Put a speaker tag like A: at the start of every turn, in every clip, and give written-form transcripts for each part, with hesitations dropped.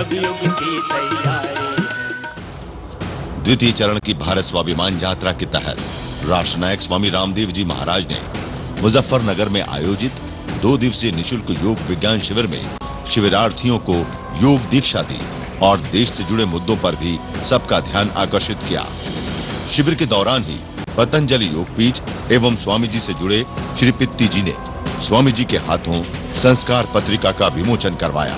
A: नवयुग की तैयारी।
B: द्वितीय चरण की भारत स्वाभिमान यात्रा के तहत राष्ट्रनायक स्वामी रामदेव जी महाराज ने मुजफ्फरनगर में आयोजित 2 दिवसीय निशुल्क योग विज्ञान शिविर में शिविरार्थियों को योग दीक्षा दी और देश से जुड़े मुद्दों पर भी सबका ध्यान आकर्षित किया। शिविर के दौरान ही पतंजलि योगपीठ एवं स्वामी जी से जुड़े श्री पित्ती जी ने स्वामी जी के हाथों संस्कार पत्रिका का विमोचन करवाया।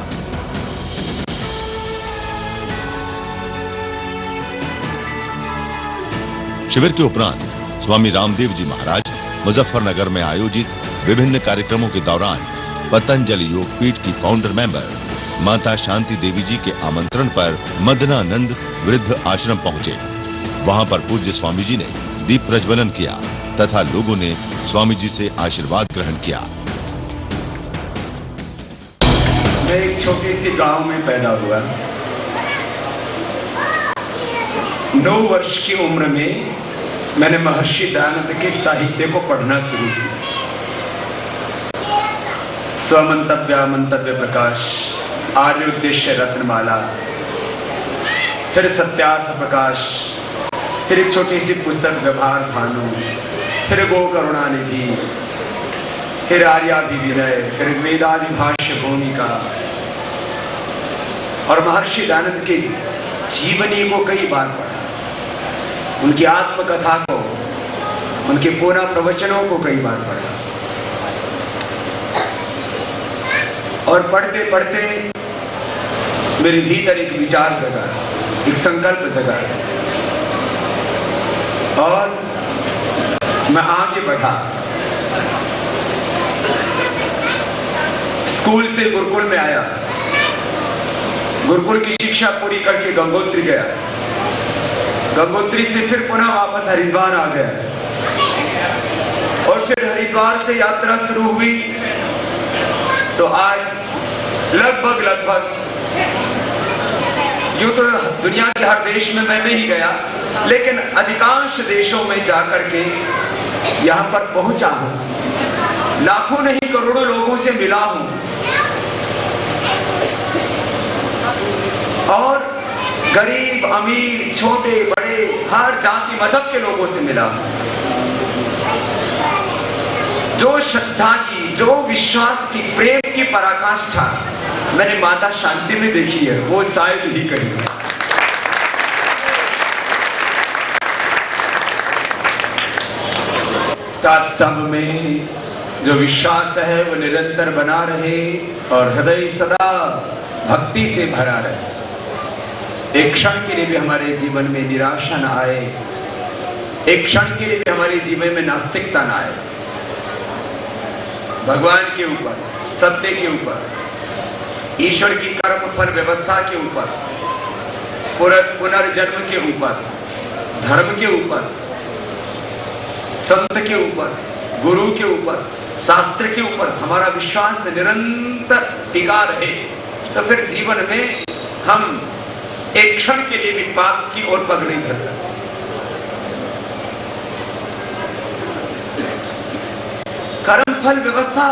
B: शिविर के उपरांत स्वामी रामदेव जी महाराज मुजफ्फरनगर में आयोजित विभिन्न कार्यक्रमों के दौरान पतंजलि योगपीठ की फाउंडर मेंबर माता शांति देवी जी के आमंत्रण पर मदनानंद वृद्ध आश्रम पहुंचे। वहां पर पूज्य स्वामी जी ने दीप प्रज्वलन किया तथा लोगों ने स्वामी जी से आशीर्वाद ग्रहण किया।
C: मैं एक छोटी सी गांव में पैदा हुआ। 9 वर्ष की उम्र में मैंने महर्षि दयानंद के साहित्य को पढ़ना शुरू किया। स्वमंतव्य मंतव्य प्रकाश, आर्योद्देश्य रत्नमाला, फिर सत्यार्थ प्रकाश, फिर एक छोटी सी पुस्तक व्यवहार भानु, फिर गो करुणानिधि, फिर आर्याभिविनय, फिर वेदादि भाष्य भूमिका और महर्षि दयानंद की जीवनी को कई बार पढ़ा, उनकी आत्मकथा को, उनके पूर्ण प्रवचनों को कई बार पढ़ा और पढ़ते पढ़ते मेरे भीतर एक विचार जगा, एक संकल्प जगा और मैं आगे बढ़ा। स्कूल से गुरुकुल में आया, गुरुकुल की शिक्षा पूरी करके गंगोत्री गया, गंगोत्री से फिर पुनः वापस हरिद्वार आ गया और फिर हरिद्वार से यात्रा शुरू हुई तो आज लगभग यूं तो दुनिया के हर देश में मैं नहीं गया, लेकिन अधिकांश देशों में जाकर के यहां पर पहुंचा हूं, लाखों नहीं करोड़ों लोगों से मिला हूं और गरीब अमीर छोटे बड़े हर जाति मजहब के लोगों से मिला हूं। जो श्रद्धा की, जो विश्वास की, प्रेम की पराकाष्ठा मैंने माता शांति में देखी है, वो शायद ही कहीं। सब में जो विश्वास है वो निरंतर बना रहे और हृदय सदा भक्ति से भरा रहे। एक क्षण के लिए भी हमारे जीवन में निराशा न आए, एक क्षण के लिए भी हमारे जीवन में नास्तिकता न आए। भगवान के ऊपर, सत्य के ऊपर, ईश्वर की कर्म फल व्यवस्था के ऊपर, पुनर्जन्म के ऊपर, धर्म के ऊपर, संत के ऊपर, गुरु के ऊपर, शास्त्र के ऊपर हमारा विश्वास निरंतर टिका रहे तो फिर जीवन में हम एक क्षण के लिए भी पाप की ओर पग नहीं धर सकते। कर्म फल व्यवस्था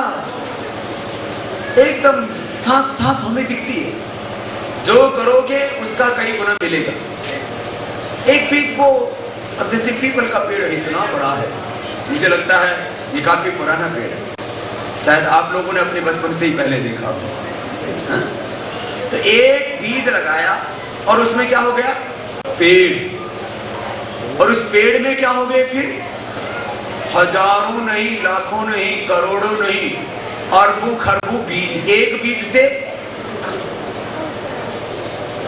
C: एकदम साफ साफ हमें दिखती है, जो करोगे उसका कई गुना मिलेगा। एक बीज वो, अब जैसे पीपल का पेड़ इतना बड़ा है, मुझे लगता है ये काफी पुराना पेड़ है, शायद आप लोगों ने अपने बचपन से ही पहले देखा हो। तो एक बीज लगाया और उसमें क्या हो गया? पेड़। और उस पेड़ में क्या हो गए फिर? हजारों नहीं, लाखों नहीं, करोड़ों नहीं, अरबों खरबों बीज। एक बीज से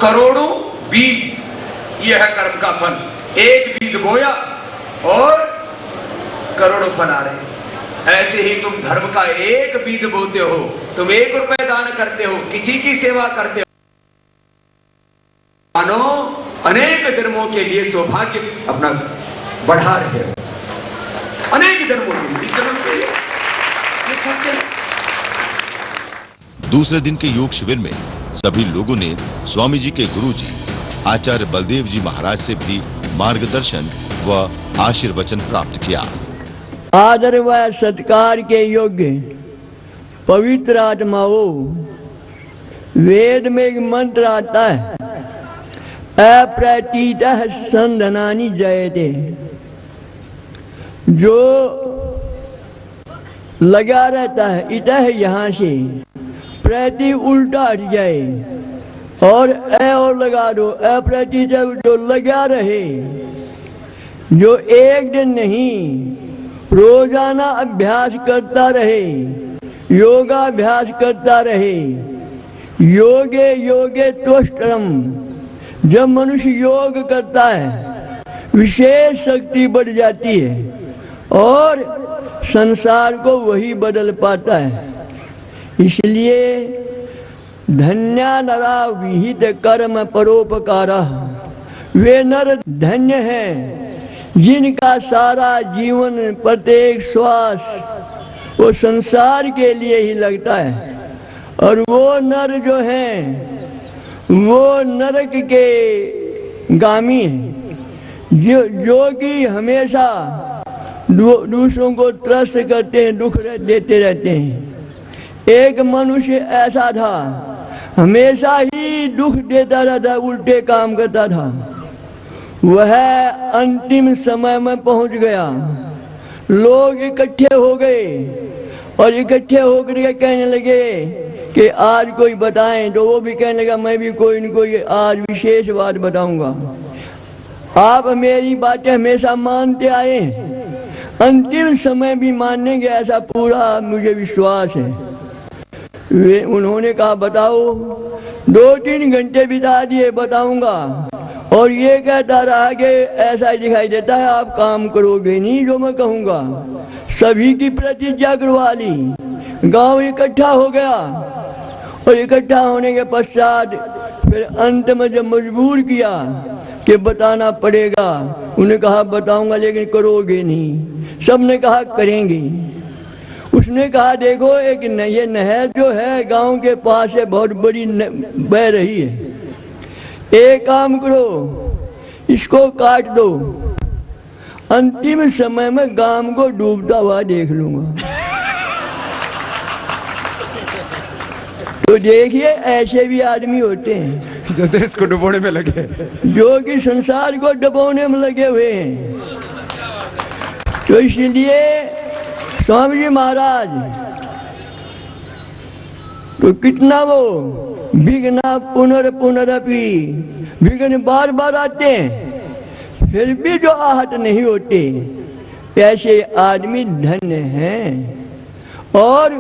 C: करोड़ों बीज। यह है कर्म का फल। एक बीज बोया और करोड़ों फल आ रहे। ऐसे ही तुम धर्म का एक बीज बोते हो, तुम 1 रुपए दान करते हो, किसी की सेवा करते हो, मानो अनेक जन्मों के लिए सौभाग्य अपना बढ़ा रहे हो। अनेक जन्मों के लिए, इस जन्म के लिए।
B: दूसरे दिन के योग शिविर में सभी लोगों ने स्वामी जी के गुरु जी आचार्य बलदेव जी महाराज से भी मार्गदर्शन व आशीर्वचन प्राप्त किया।
D: आदर व सत्कार के योग्य पवित्र आत्माओं, वेद में एक मंत्र आता है, अप्रतीतः संधनानि जयते। जो लगा रहता है इतः यहाँ से, प्रति उल्टा हट जाए और ए और लगा दो, अप्रतीत जो लगा रहे, जो एक दिन नहीं रोजाना अभ्यास करता रहे, योगाभ्यास करता रहे। योगे योगे त्वष्टरम, जब मनुष्य योग करता है विशेष शक्ति बढ़ जाती है और संसार को वही बदल पाता है। इसलिए धन्या नरा विहित कर्म परोपकारः, वे नर धन्य हैं जिनका सारा जीवन, प्रत्येक श्वास वो संसार के लिए ही लगता है। और वो नर जो हैं वो नरक के गामी हैं, जो कि हमेशा दूसरों को त्रस्त करते हैं, दुख देते रहते हैं। एक मनुष्य ऐसा था, हमेशा ही दुख देता रहता, उल्टे काम करता था। वह अंतिम समय में पहुंच गया। लोग इकट्ठे हो गए और इकट्ठे होकर के कहने लगे कि आज कोई बताएं, तो वो भी कहने लगा मैं भी कोई न कोई आज विशेष बात बताऊंगा। आप मेरी बातें हमेशा मानते आए, अंतिम समय भी मानेंगे ऐसा पूरा मुझे विश्वास है। उन्होंने कहा बताओ। 2-3 घंटे बिता दिए, बताऊंगा। और ये कहता रहा कि ऐसा ही दिखाई देता है आप काम करोगे नहीं जो मैं कहूंगा। सभी की प्रतिज्ञा करवा ली, गांव इकट्ठा हो गया और इकट्ठा होने के पश्चात फिर अंत में जब मजबूर किया कि बताना पड़ेगा, उन्हें कहा बताऊंगा लेकिन करोगे नहीं। सबने कहा करेंगे। उसने कहा देखो एक ये नहर जो है गांव के पास है, बहुत बड़ी बह रही है, एक काम करो इसको काट दो, अंतिम समय में गांव को डूबता हुआ देख लूंगा। तो देखिए ऐसे भी आदमी होते हैं
E: जो देश को डुबोने में लगे,
D: जो कि संसार को डुबोने में लगे हुए हैं। तो इसलिए स्वामी जी महाराज तो कितना वो विघ्ना पुनरपि, विघ्न बार बार आते हैं फिर भी जो आहत नहीं होते, ऐसे आदमी धन्य हैं। और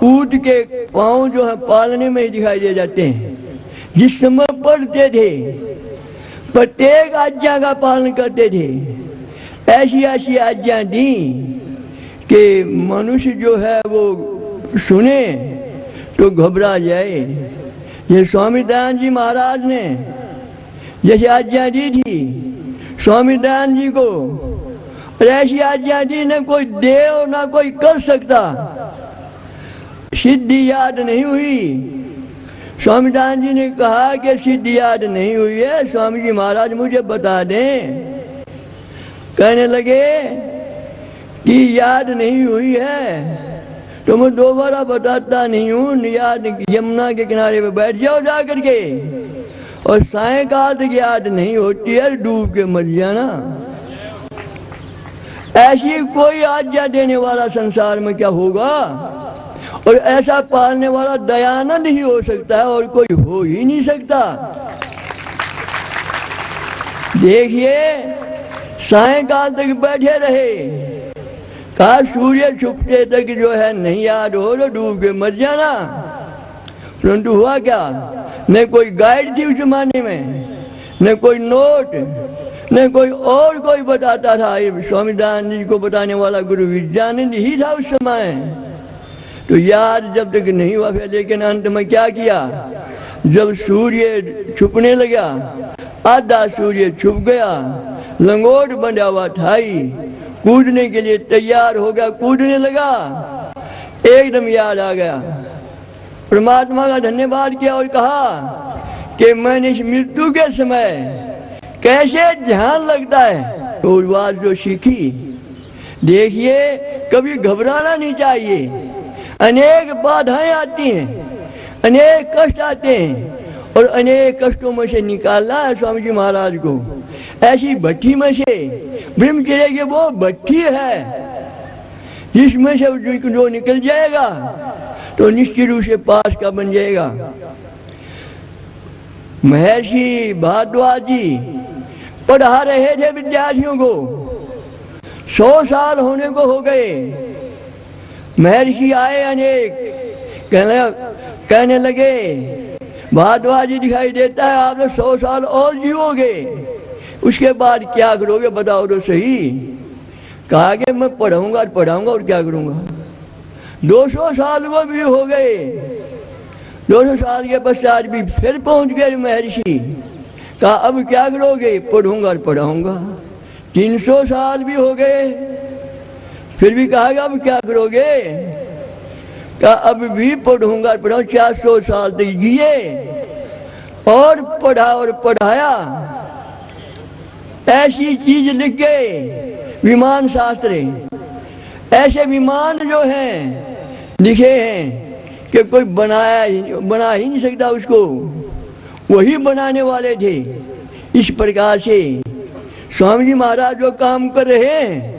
D: ऊंट के पांव जो है पालने में ही दिखाई दे जाते हैं। जिस समय पढ़ते थे प्रत्येक आज्ञा का पालन करते थे, ऐसी ऐसी आज्ञा दी कि मनुष्य जो है वो सुने तो घबरा जाए। ये स्वामी दयानंद जी महाराज ने जैसी आज्ञा दी थी स्वामी दयानंद जी को, और ऐसी आज्ञा दी न कोई दे और ना कोई कर सकता। सिद्धि याद नहीं हुई। स्वामी दयानंद जी ने कहा कि सिद्धि याद नहीं हुई है, स्वामी जी महाराज मुझे बता दें। कहने लगे कि याद नहीं हुई है तो मैं दोबारा बताता नहीं हूँ। याद यमुना के किनारे पे बैठ जाओ जा करके, और सायंकाल तक याद नहीं होती है, डूब के मर जाना। ऐसी कोई आज्ञा देने वाला संसार में क्या होगा, और ऐसा पालने वाला दयानंद ही हो सकता है और कोई हो ही नहीं सकता। देखिए सायंकाल तक बैठे रहे, कहा सूर्य छुपते तक जो है नहीं याद हो तो डूब के मर जाना। परंतु हुआ क्या, न कोई गाइड थी उस जमाने में, न कोई नोट, न कोई और कोई बताता था। स्वामी दयानंद जी को बताने वाला गुरु विद्यानंद ही था उस समय। तो याद जब तक नहीं हुआ फिर, लेकिन अंत में क्या किया, जब सूर्य छुपने लगा, आधा सूर्य छुप गया, लंगोट बंधा हुआ था, कूदने के लिए तैयार हो गया, कूदने लगा, एकदम याद आ गया, परमात्मा का धन्यवाद किया और कहा कि मैंने इस मृत्यु के समय कैसे ध्यान लगता है तो बात जो सीखी। देखिए कभी घबराना नहीं चाहिए। अनेक बाधाएं आती हैं, अनेक कष्ट आते हैं और अनेक कष्टों में से निकालना है स्वामी जी महाराज को। ऐसी भट्टी में से ब्रह्मचर्य की वो भट्टी है जिसमें से जो निकल जाएगा तो निश्चित रूप से पास का बन जाएगा। महर्षि भारद्वाज जी पढ़ा रहे थे विद्यार्थियों को, 100 साल होने को हो गए। महर्षि आए अनेक, कहने लगे भारद्वाज जी दिखाई देता है आप तो 100 साल और जीवोगे, उसके बाद क्या करोगे बताओ तो सही। कहा कि मैं पढ़ाऊंगा और क्या करूंगा। 200 साल वो भी हो गए। 200 साल के पश्चात भी फिर पहुंच गए महर्षि। कहा अब क्या करोगे, पढ़ूंगा और पढ़ाऊंगा। 300 साल भी हो गए, फिर भी कहा कि अब क्या करोगे। कहा अब भी पढ़ूंगा और पढ़ाऊंगा। 400 साल तक जिए और पढ़ा और पढ़ाया। ऐसी चीज लिख गए विमान शास्त्र। ऐसे विमान जो हैं लिखे हैं कि कोई बना ही नहीं सकता उसको, वही बनाने वाले थे। इस प्रकार से स्वामी जी महाराज जो काम कर रहे हैं,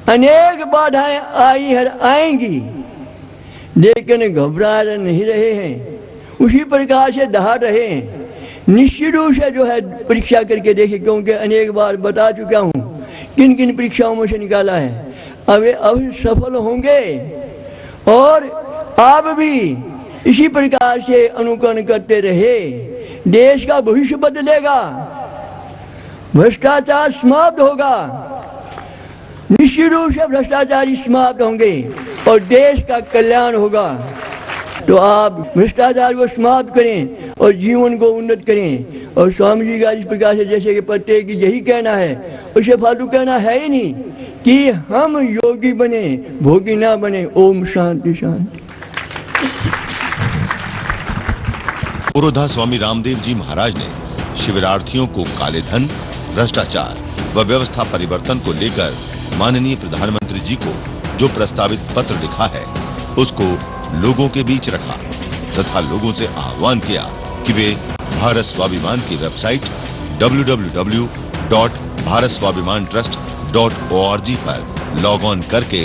D: अनेक बाधाएं आई है आएंगी, लेकिन घबरा नहीं रहे हैं, उसी प्रकार से दहाड़ रहे हैं। निश्चित रूप से जो है परीक्षा करके देखे, क्योंकि अनेक बार बता चुका हूँ किन किन परीक्षाओं में से निकाला है। अब सफल होंगे और आप भी इसी प्रकार से अनुकरण करते रहे, देश का भविष्य बदलेगा, भ्रष्टाचार समाप्त होगा। निश्चित रूप से भ्रष्टाचारी समाप्त होंगे और देश का कल्याण होगा। तो आप भ्रष्टाचार को समाप्त करें और जीवन को उन्नत करें। और स्वामी जी का इस प्रकार से जैसे कि प्रत्येक यही कहना है, उसे फालतू कहना है ही नहीं कि हम योगी बने, भोगी ना बने। ओम शांति शांति।
B: पुरोधा स्वामी रामदेव जी महाराज ने शिविरार्थियों को काले धन, भ्रष्टाचार व व्यवस्था परिवर्तन को लेकर माननीय प्रधानमंत्री जी को जो प्रस्तावित पत्र लिखा है उसको लोगों के बीच रखा तथा लोगों से आह्वान किया कि वे भारत स्वाभिमान की वेबसाइट www.bharatswabimantrust.org पर लॉग ऑन करके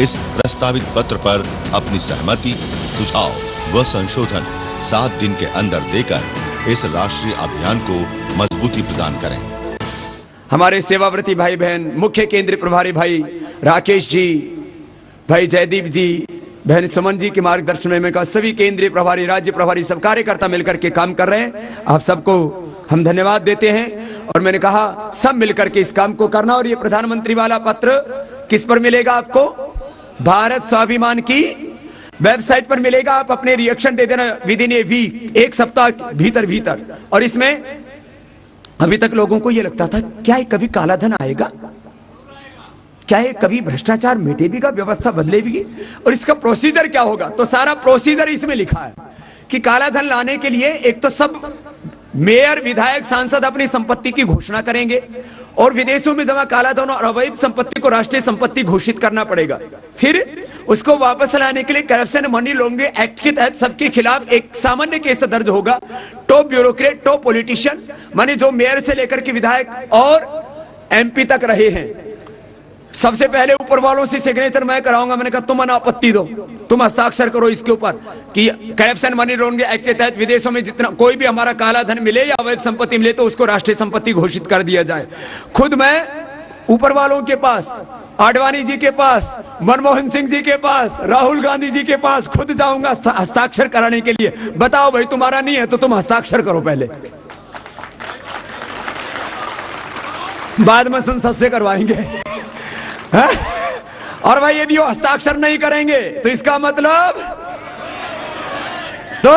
B: इस प्रस्तावित पत्र पर अपनी सहमति, सुझाव व संशोधन 7 दिन के अंदर देकर इस राष्ट्रीय अभियान को मजबूती प्रदान करें।
E: हमारे सेवाव्रती भाई बहन, मुख्य केंद्रीय प्रभारी भाई राकेश जी, भाई जयदीप जी, बहन सुमन जी के मार्गदर्शन में का सभी केंद्रीय प्रभारी, राज्य प्रभारी, सब कार्यकर्ता मिलकर के काम कर रहे हैं। आप सबको हम धन्यवाद देते हैं। और मैंने कहा सब मिलकर के इस काम को करना। और ये प्रधानमंत्री वाला पत्र किस पर मिलेगा आपको? भारत स्वाभिमान की वेबसाइट पर मिलेगा। आप अपने रिएक्शन दे देना विद इन ए वीक, 1 सप्ताह भीतर। और इसमें अभी तक लोगों को यह लगता था क्या ये कभी काला धन आएगा, क्या ये कभी भ्रष्टाचार मिटेगा, व्यवस्था बदलेगी और इसका प्रोसीजर क्या होगा। तो सारा प्रोसीजर इसमें लिखा है कि काला धन लाने के लिए एक तो सब मेयर, विधायक, सांसद अपनी संपत्ति की घोषणा करेंगे और विदेशों में जमा काला धन और अवैध संपत्ति को राष्ट्रीय संपत्ति घोषित करना पड़ेगा। फिर उसको वापस लाने के लिए करप्शन मनी लॉन्ड्रिंग एक्ट के तहत सबके खिलाफ एक सामान्य केस दर्ज होगा। टॉप ब्यूरोक्रेट, टॉप पॉलिटिशियन, माने जो मेयर से लेकर के विधायक और एमपी तक रहे हैं, सबसे पहले ऊपर वालों से सिग्नेचर मैं कराऊंगा। मैंने कहा तुम आपत्ति दो, तुम हस्ताक्षर करो इसके ऊपर कि करप्शन मनी लॉन्ड्रिंग एक्ट के तहत विदेशों में जितना कोई भी हमारा काला धन मिले या अवैध संपत्ति मिले तो उसको राष्ट्रीय संपत्ति घोषित कर दिया जाए। खुद मैं ऊपर वालों के पास, आडवाणी जी के पास, मनमोहन सिंह जी के पास, राहुल गांधी जी के पास खुद जाऊंगा हस्ताक्षर कराने के लिए। बताओ भाई तुम्हारा नहीं है तो तुम हस्ताक्षर करो पहले, बाद में संसद से करवाएंगे। और भाई यदि वो हस्ताक्षर नहीं करेंगे तो इसका मतलब तो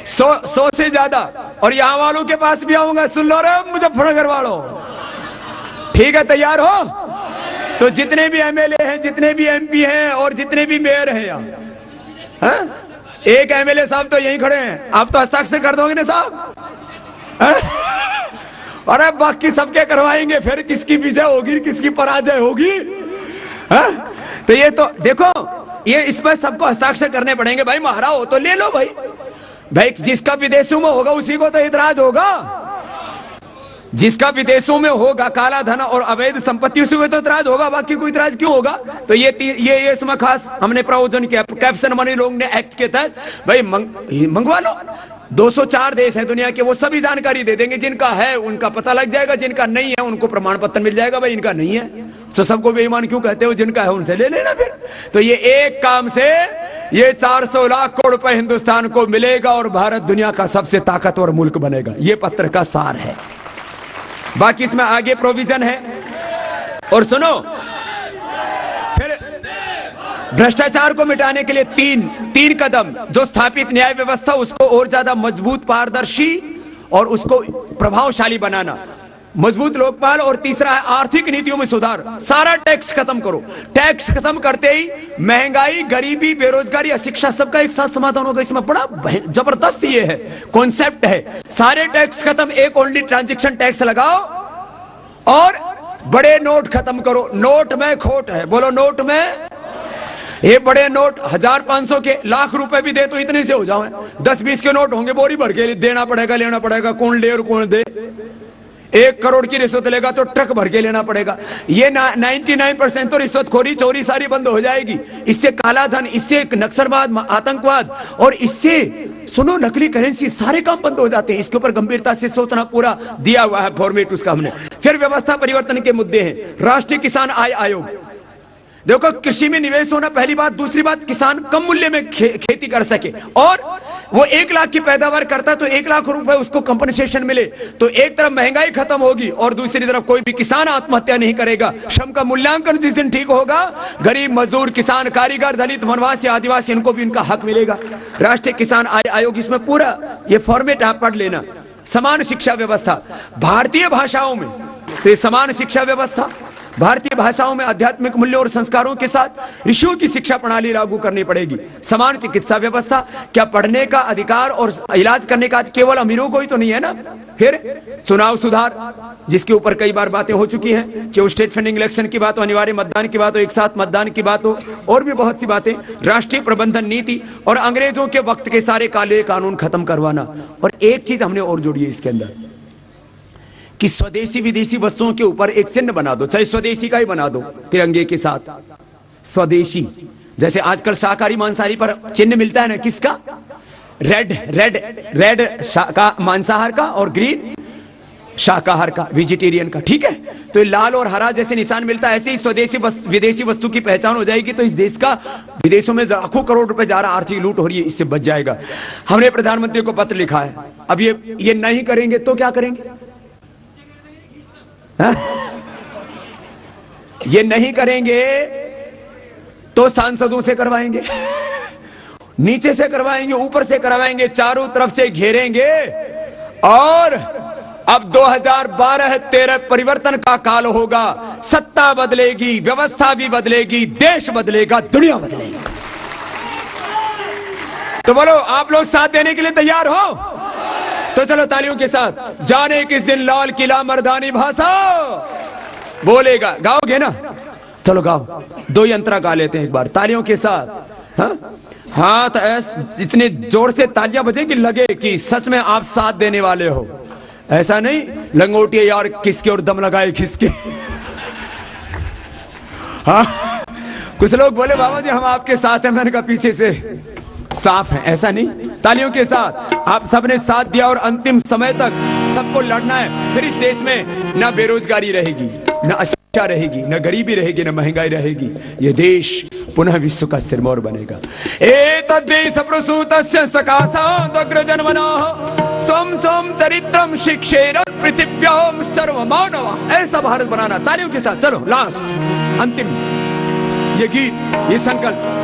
E: 100 से ज्यादा। और यहां वालों के पास भी आऊंगा, सुन लो रे मुजफ्फरनगर वालों, ठीक है, तैयार हो? तो जितने भी एमएलए हैं, जितने भी एमपी हैं और जितने भी मेयर हैं यहाँ, एक एमएलए साहब तो यहीं खड़े हैं, आप तो हस्ताक्षर कर दोगे ना साहब? अरे बाकी सबके करवाएंगे, फिर किसकी विजय होगी किसकी पराजय होगी। तो ये तो देखो, ये इसमें सबको हस्ताक्षर करने पड़ेंगे। भाई महारा हो तो ले लो भाई। भाई जिसका विदेशों में होगा उसी को तो इतराज होगा, जिसका विदेशों में होगा काला धन और अवैध संपत्ति उसी को तो इतराज होगा, बाकी कोई इतराज क्यों होगा। तो ये इसमें खास हमने प्रावधान किया कैप्शन मनी लोग ने एक्ट के तहत। भाई मंगवा लो। 204 देश है दुनिया के, वो सभी जानकारी दे देंगे। जिनका है उनका पता लग जाएगा, जिनका नहीं है उनको प्रमाण पत्र मिल जाएगा। भाई इनका नहीं है तो सबको बेईमान क्यों कहते हो, जिनका है उनसे ले लेना फिर। तो ये एक काम से ये 400 लाख करोड़ रुपए हिंदुस्तान को मिलेगा और भारत दुनिया का सबसे ताकतवर मुल्क बनेगा। ये पत्र का सार है। बाकी इसमें आगे प्रोविजन है। और सुनो, फिर भ्रष्टाचार को मिटाने के लिए तीन कदम। जो स्थापित न्याय व्यवस्था उसको और ज्यादा मजबूत, पारदर्शी और उसको प्रभावशाली बनाना, मजबूत लोकपाल। और तीसरा है आर्थिक नीतियों में सुधार। सारा टैक्स खत्म करो। टैक्स खत्म करते ही महंगाई, गरीबी, बेरोजगारी, अशिक्षा सबका एक साथ समाधान होगा। इसमें बड़ा जबरदस्त ये है कॉन्सेप्ट है। सारे टैक्स खत्म, एक ओनली ट्रांजैक्शन टैक्स लगाओ और बड़े नोट खत्म करो। नोट में खोट है, बोलो नोट में। ये बड़े नोट 1000-500 के, लाख रुपए भी दे तो इतने से हो जाए। 10-20 के नोट होंगे, बोरी भर के देना पड़ेगा, लेना पड़ेगा। कौन ले और कौन दे। 1 करोड़ की रिश्वत लेगा तो ट्रक भर के लेना पड़ेगा। ये 99% तो रिश्वतखोरी, चोरी सारी बंद हो जाएगी। इससे काला धन, इससे नक्सलवाद, आतंकवाद और इससे सुनो नकली करेंसी, सारे काम बंद हो जाते हैं। इसके ऊपर गंभीरता से सोचना पूरा दिया हुआ है फॉर्मेट उसका हमने। फिर व्यवस्था परिवर्तन के मुद्दे हैं। राष्ट्रीय किसान आय आयोग, देखो कृषि में निवेश होना पहली बात। दूसरी बात, किसान कम मूल्य में खेती कर सके और वो 1 लाख की पैदावार करता है तो 1 लाख रुपए उसको कंपनसेशन मिले। तो एक तरफ महंगाई खत्म होगी और दूसरी तरफ कोई भी किसान आत्महत्या नहीं करेगा। श्रम का मूल्यांकन जिस दिन ठीक होगा, गरीब मजदूर, किसान, कारीगर, दलित, वनवासी, आदिवासी, इनको भी इनका हक मिलेगा। राष्ट्रीय किसान आय आयोग, इसमें पूरा ये फॉर्मेट आप पढ़ लेना। समान शिक्षा व्यवस्था भारतीय भाषाओं में, तो ये समान शिक्षा व्यवस्था भारतीय भाषाओं में आध्यात्मिक मूल्यों और संस्कारों के साथ ऋषियों की शिक्षा प्रणाली लागू करनी पड़ेगी। समान चिकित्सा व्यवस्था, क्या पढ़ने का अधिकार और इलाज करने का केवल अमीरों को ही तो नहीं है ना। फिर चुनाव सुधार, जिसके ऊपर कई बार बातें हो चुकी हैं, कि स्टेट फंडिंग इलेक्शन की बात हो, अनिवार्य मतदान की बात हो, एक साथ मतदान की बात हो, और भी बहुत सी बातें। राष्ट्रीय प्रबंधन नीति और अंग्रेजों के वक्त के सारे काले कानून खत्म करवाना। और एक चीज हमने और जोड़ी है इसके अंदर कि स्वदेशी विदेशी वस्तुओं के ऊपर एक चिन्ह बना दो, चाहे स्वदेशी का ही बना दो तिरंगे के साथ। स्वदेशी, जैसे आजकल शाकाहारी मांसाहारी पर चिन्ह मिलता है ना, किसका? रेड मांसाहार का और ग्रीन शाकाहार का, वेजिटेरियन का। ठीक है, तो लाल और हरा जैसे निशान मिलता है, ऐसे ही स्वदेशी विदेशी वस्तु की पहचान हो जाएगी। तो इस देश का विदेशों में लाखों करोड़ रुपए जा रहा आर्थिक लूट हो रही है, इससे बच जाएगा। हमने प्रधानमंत्री को पत्र लिखा है। अब ये नहीं करेंगे तो क्या करेंगे? ये नहीं करेंगे तो सांसदों से करवाएंगे, नीचे से करवाएंगे, ऊपर से करवाएंगे, चारों तरफ से घेरेंगे। और अब 2012-13 परिवर्तन का काल होगा। सत्ता बदलेगी, व्यवस्था भी बदलेगी, देश बदलेगा, दुनिया बदलेगी। तो बोलो, आप लोग साथ देने के लिए तैयार हो? तो चलो तालियों के साथ, जाने किस दिन लाल किला मर्दानी भाषा बोलेगा। गाओगे ना? चलो गाओ, 2 यंत्रा गा लेते हैं एक बार तालियों के साथ। हाँ तो इतने जोर से तालियां बजे कि लगे कि सच में आप साथ देने वाले हो। ऐसा नहीं लंगोटिया यार किसके और दम लगाए खिसके। हाँ, कुछ लोग बोले बाबा जी हम आपके साथ हैं, मैंने कहा पीछे से साफ है। ऐसा नहीं, तालियों के साथ आप सबने साथ दिया और अंतिम समय तक सबको लड़ना है। फिर इस देश में ना बेरोजगारी रहेगी, ना अशिक्षा रहेगी, ना गरीबी रहेगी, ना महंगाई रहेगी। ये देश पुनः विश्व का सिरमौर बनेगा। एतद्देश प्रसूतस्य सकाशादग्रजन्मनः स्वं स्वं चरित्रम शिक्षेर पृथिव्यां सर्वमानवः। ऐसा भारत बनाना। तालियों के साथ चलो, लास्ट अंतिम ये गीत, ये संकल्प।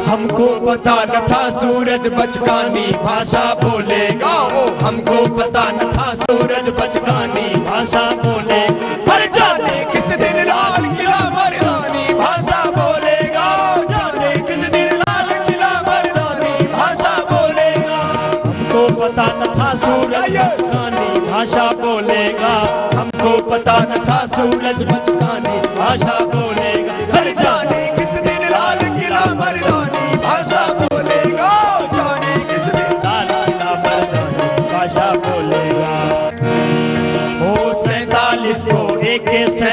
A: हमको पता न था सूरज बचकानी भाषा बोलेगा। हमको पता न था सूरज बचकानी भाषा बोले। हर जाने किस दिन लाल किला मर्दानी भाषा बोलेगा। जाने किस दिन लाल किला मर्दानी भाषा बोलेगा। हमको पता न था सूरज बचकानी भाषा बोलेगा। हमको पता न था सूरज बचकानी भाषा बोलेगा। हर जाने किस दिन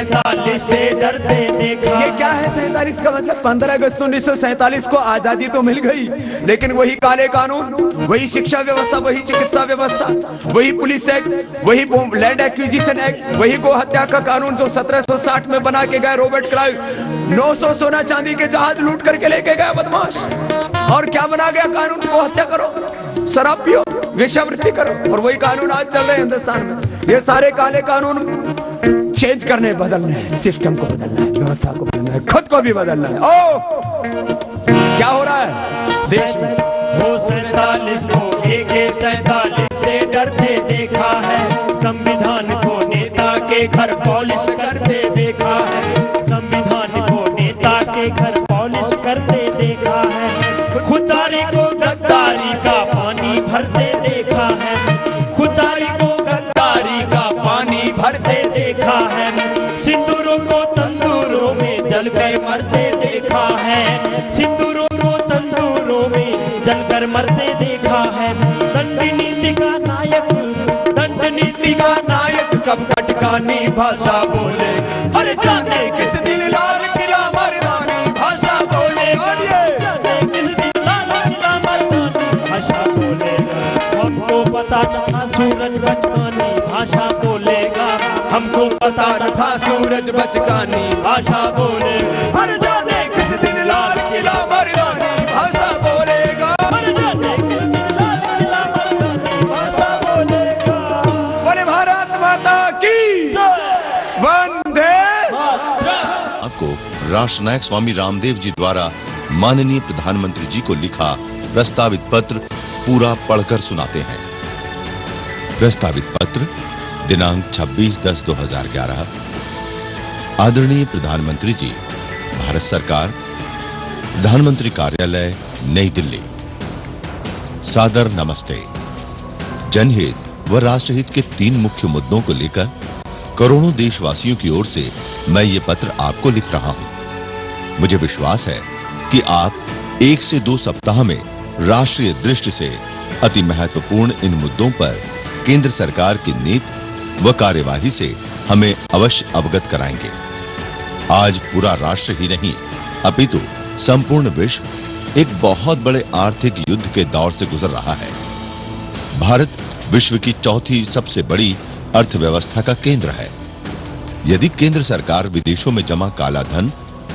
A: 47 से डरते देखा।
E: ये क्या है 47 का मतलब? 15 अगस्त 1947 को आजादी तो मिल गई, लेकिन वही काले कानून, वही शिक्षा व्यवस्था, वही चिकित्सा व्यवस्था, वही पुलिस एक्ट, वही लैंड एक्विजिशन एक्ट, वही गो हत्या का कानून जो 1760 में बना के गए रॉबर्ट क्लाइव। 900 सोना चांदी के जहाज लूट करके लेके गए बदमाश। और क्या बना गया कानून? गो हत्या करो, शराब पियो, वेश्यावृत्ति करो, और वही कानून आज चल रहे हैं हिंदुस्तान में। ये सारे काले कानून चेंज करने, बदलने हैं, सिस्टम को बदलना है, व्यवस्था को बदलना है, खुद को भी बदलना है। ओ क्या हो रहा है देश में?
A: वो 47 को AK-47 से डरते देखा है। संविधान को नेता के घर पॉलिश करते देखा है। संविधान को नेता के घर पॉलिश करते देखा है। खुदारी को गद्दारी का पानी भरते देखा है। खुदारी को गद्दारी का पानी भरते देखा है। सिंदूरों को तंदूरों में जलकर मरते देखा है। सिंदूरों को तंदूरों में जलकर मरते देखा है। दंड नीति का नायक, दंड नीति का नायक कब कटकानी भाषा बोले। अरे जाने किस दिन लाल किला मर्दानी भाषा बोलेगा। जाने किस दिन लाल किला मर्दानी भाषा बोलेगा। हमको पता न था सूरज बचकानी भाषा बोलेगा। हमको पता न था सूरज बचकानी भाषा बोलेगा। हर जाने किस दिन लाल किला मर्दानी भाषा बोलेगा। हर जाने किस दिन लाल किला मर्दानी भाषा बोलेगा।
E: बोले भारत माता की वंदे।
B: आपको राष्ट्र नायक स्वामी रामदेव जी द्वारा माननीय प्रधानमंत्री जी को लिखा प्रस्तावित पत्र पूरा पढ़कर सुनाते हैं। प्रस्तावित पत्र दिनांक 26/10/2011। आदरणीय प्रधानमंत्री जी, भारत सरकार, प्रधानमंत्री कार्यालय, नई दिल्ली। सादर नमस्ते। जनहित व राष्ट्रहित के 3 मुख्य मुद्दों को लेकर करोड़ों देशवासियों की ओर से मैं ये पत्र आपको लिख रहा हूं। मुझे विश्वास है कि आप 1 से 2 सप्ताह में राष्ट्रीय दृष्टि से अति महत्वपूर्ण इन मुद्दों पर केंद्र सरकार की नीति व कार्यवाही से हमें अवश्य अवगत कराएंगे। आज पूरा राष्ट्र ही नहीं अपितु संपूर्ण विश्व एक बहुत बड़े आर्थिक युद्ध के दौर से गुजर रहा है। भारत विश्व की 4थी सबसे बड़ी अर्थव्यवस्था का केंद्र है। यदि केंद्र सरकार विदेशों में जमा काला धन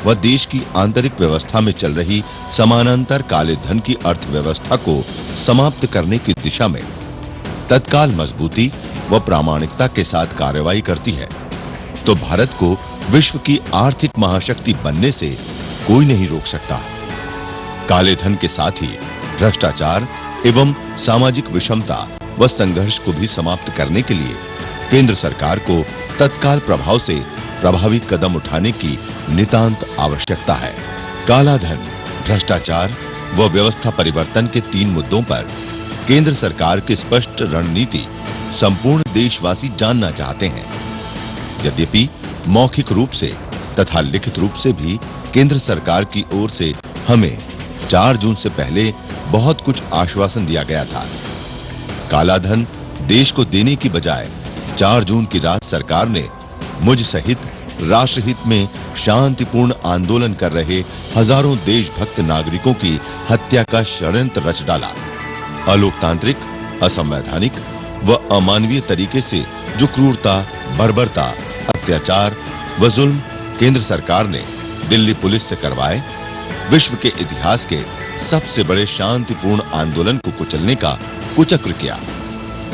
B: व देश की आंतरिक व्यवस्था में चल रही समानांतर काले धन की अर्थव्यवस्था को समाप्त करने की दिशा में तत्काल मजबूती व प्रामाणिकता के साथ कार्रवाई करती है, तो भारत को विश्व की आर्थिक महाशक्ति बनने से कोई नहीं रोक सकता। काले धन के साथ ही भ्रष्टाचार एवं सामाजिक विषमता व संघर्ष को भी समाप्त करने के लिए केंद्र सरकार को तत्काल प्रभाव से प्रभावी कदम उठाने की नितांत आवश्यकता है। काला धन, भ्रष्टाचार व व्यवस्था परिवर्तन के 3 मुद्दों पर केंद्र सरकार की स्पष्ट रणनीति संपूर्ण देशवासी जानना चाहते हैं। यद्यपि मौखिक रूप से तथा लिखित रूप से भी केंद्र सरकार की ओर से हमें 4 जून से पहले बहुत कुछ आश्वासन दिया गया था। काला धन देश को देने की बजाय 4 जून की रात सरकार ने मुझ सहित राष्ट्रहित में शांतिपूर्ण आंदोलन कर रहे हजारों देशभक्त नागरिकों की हत्या का षड्यंत्र रच डाला। अलोकतांत्रिक, असंवैधानिक व अमानवीय तरीके से जो क्रूरता, बर्बरता, अत्याचार व जुल्म केंद्र सरकार ने दिल्ली पुलिस से करवाए, विश्व के इतिहास के सबसे बड़े शांतिपूर्ण आंदोलन को कुचलने का कुचक्र किया।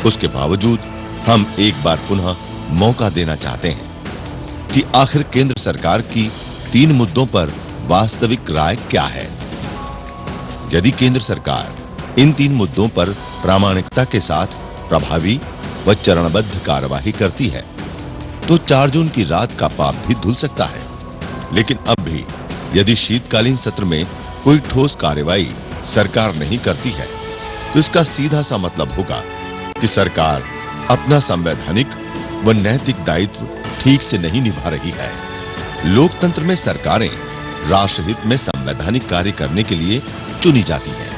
B: उसके बावजूद हम एक बार पुनः मौका देना चाहते हैं कि आखिर केंद्र सरकार की 3 मुद्दों पर वास्तविक राय क्या है। यदि केंद्र सरकार इन 3 मुद्दों पर प्रामाणिकता के साथ प्रभावी व चरणबद्ध कार्यवाही करती है, तो 4 जून की रात का पाप भी धुल सकता है। लेकिन अब भी यदि शीतकालीन सत्र में कोई ठोस कार्यवाही सरकार नहीं करती है, तो इसका सीधा सा मतलब होगा कि सरकार अपना संवैधानिक व नैतिक दायित्व ठीक से नहीं निभा रही है। लोकतंत्र में सरकारें राष्ट्रहित में संवैधानिक कार्य करने के लिए चुनी जाती हैं,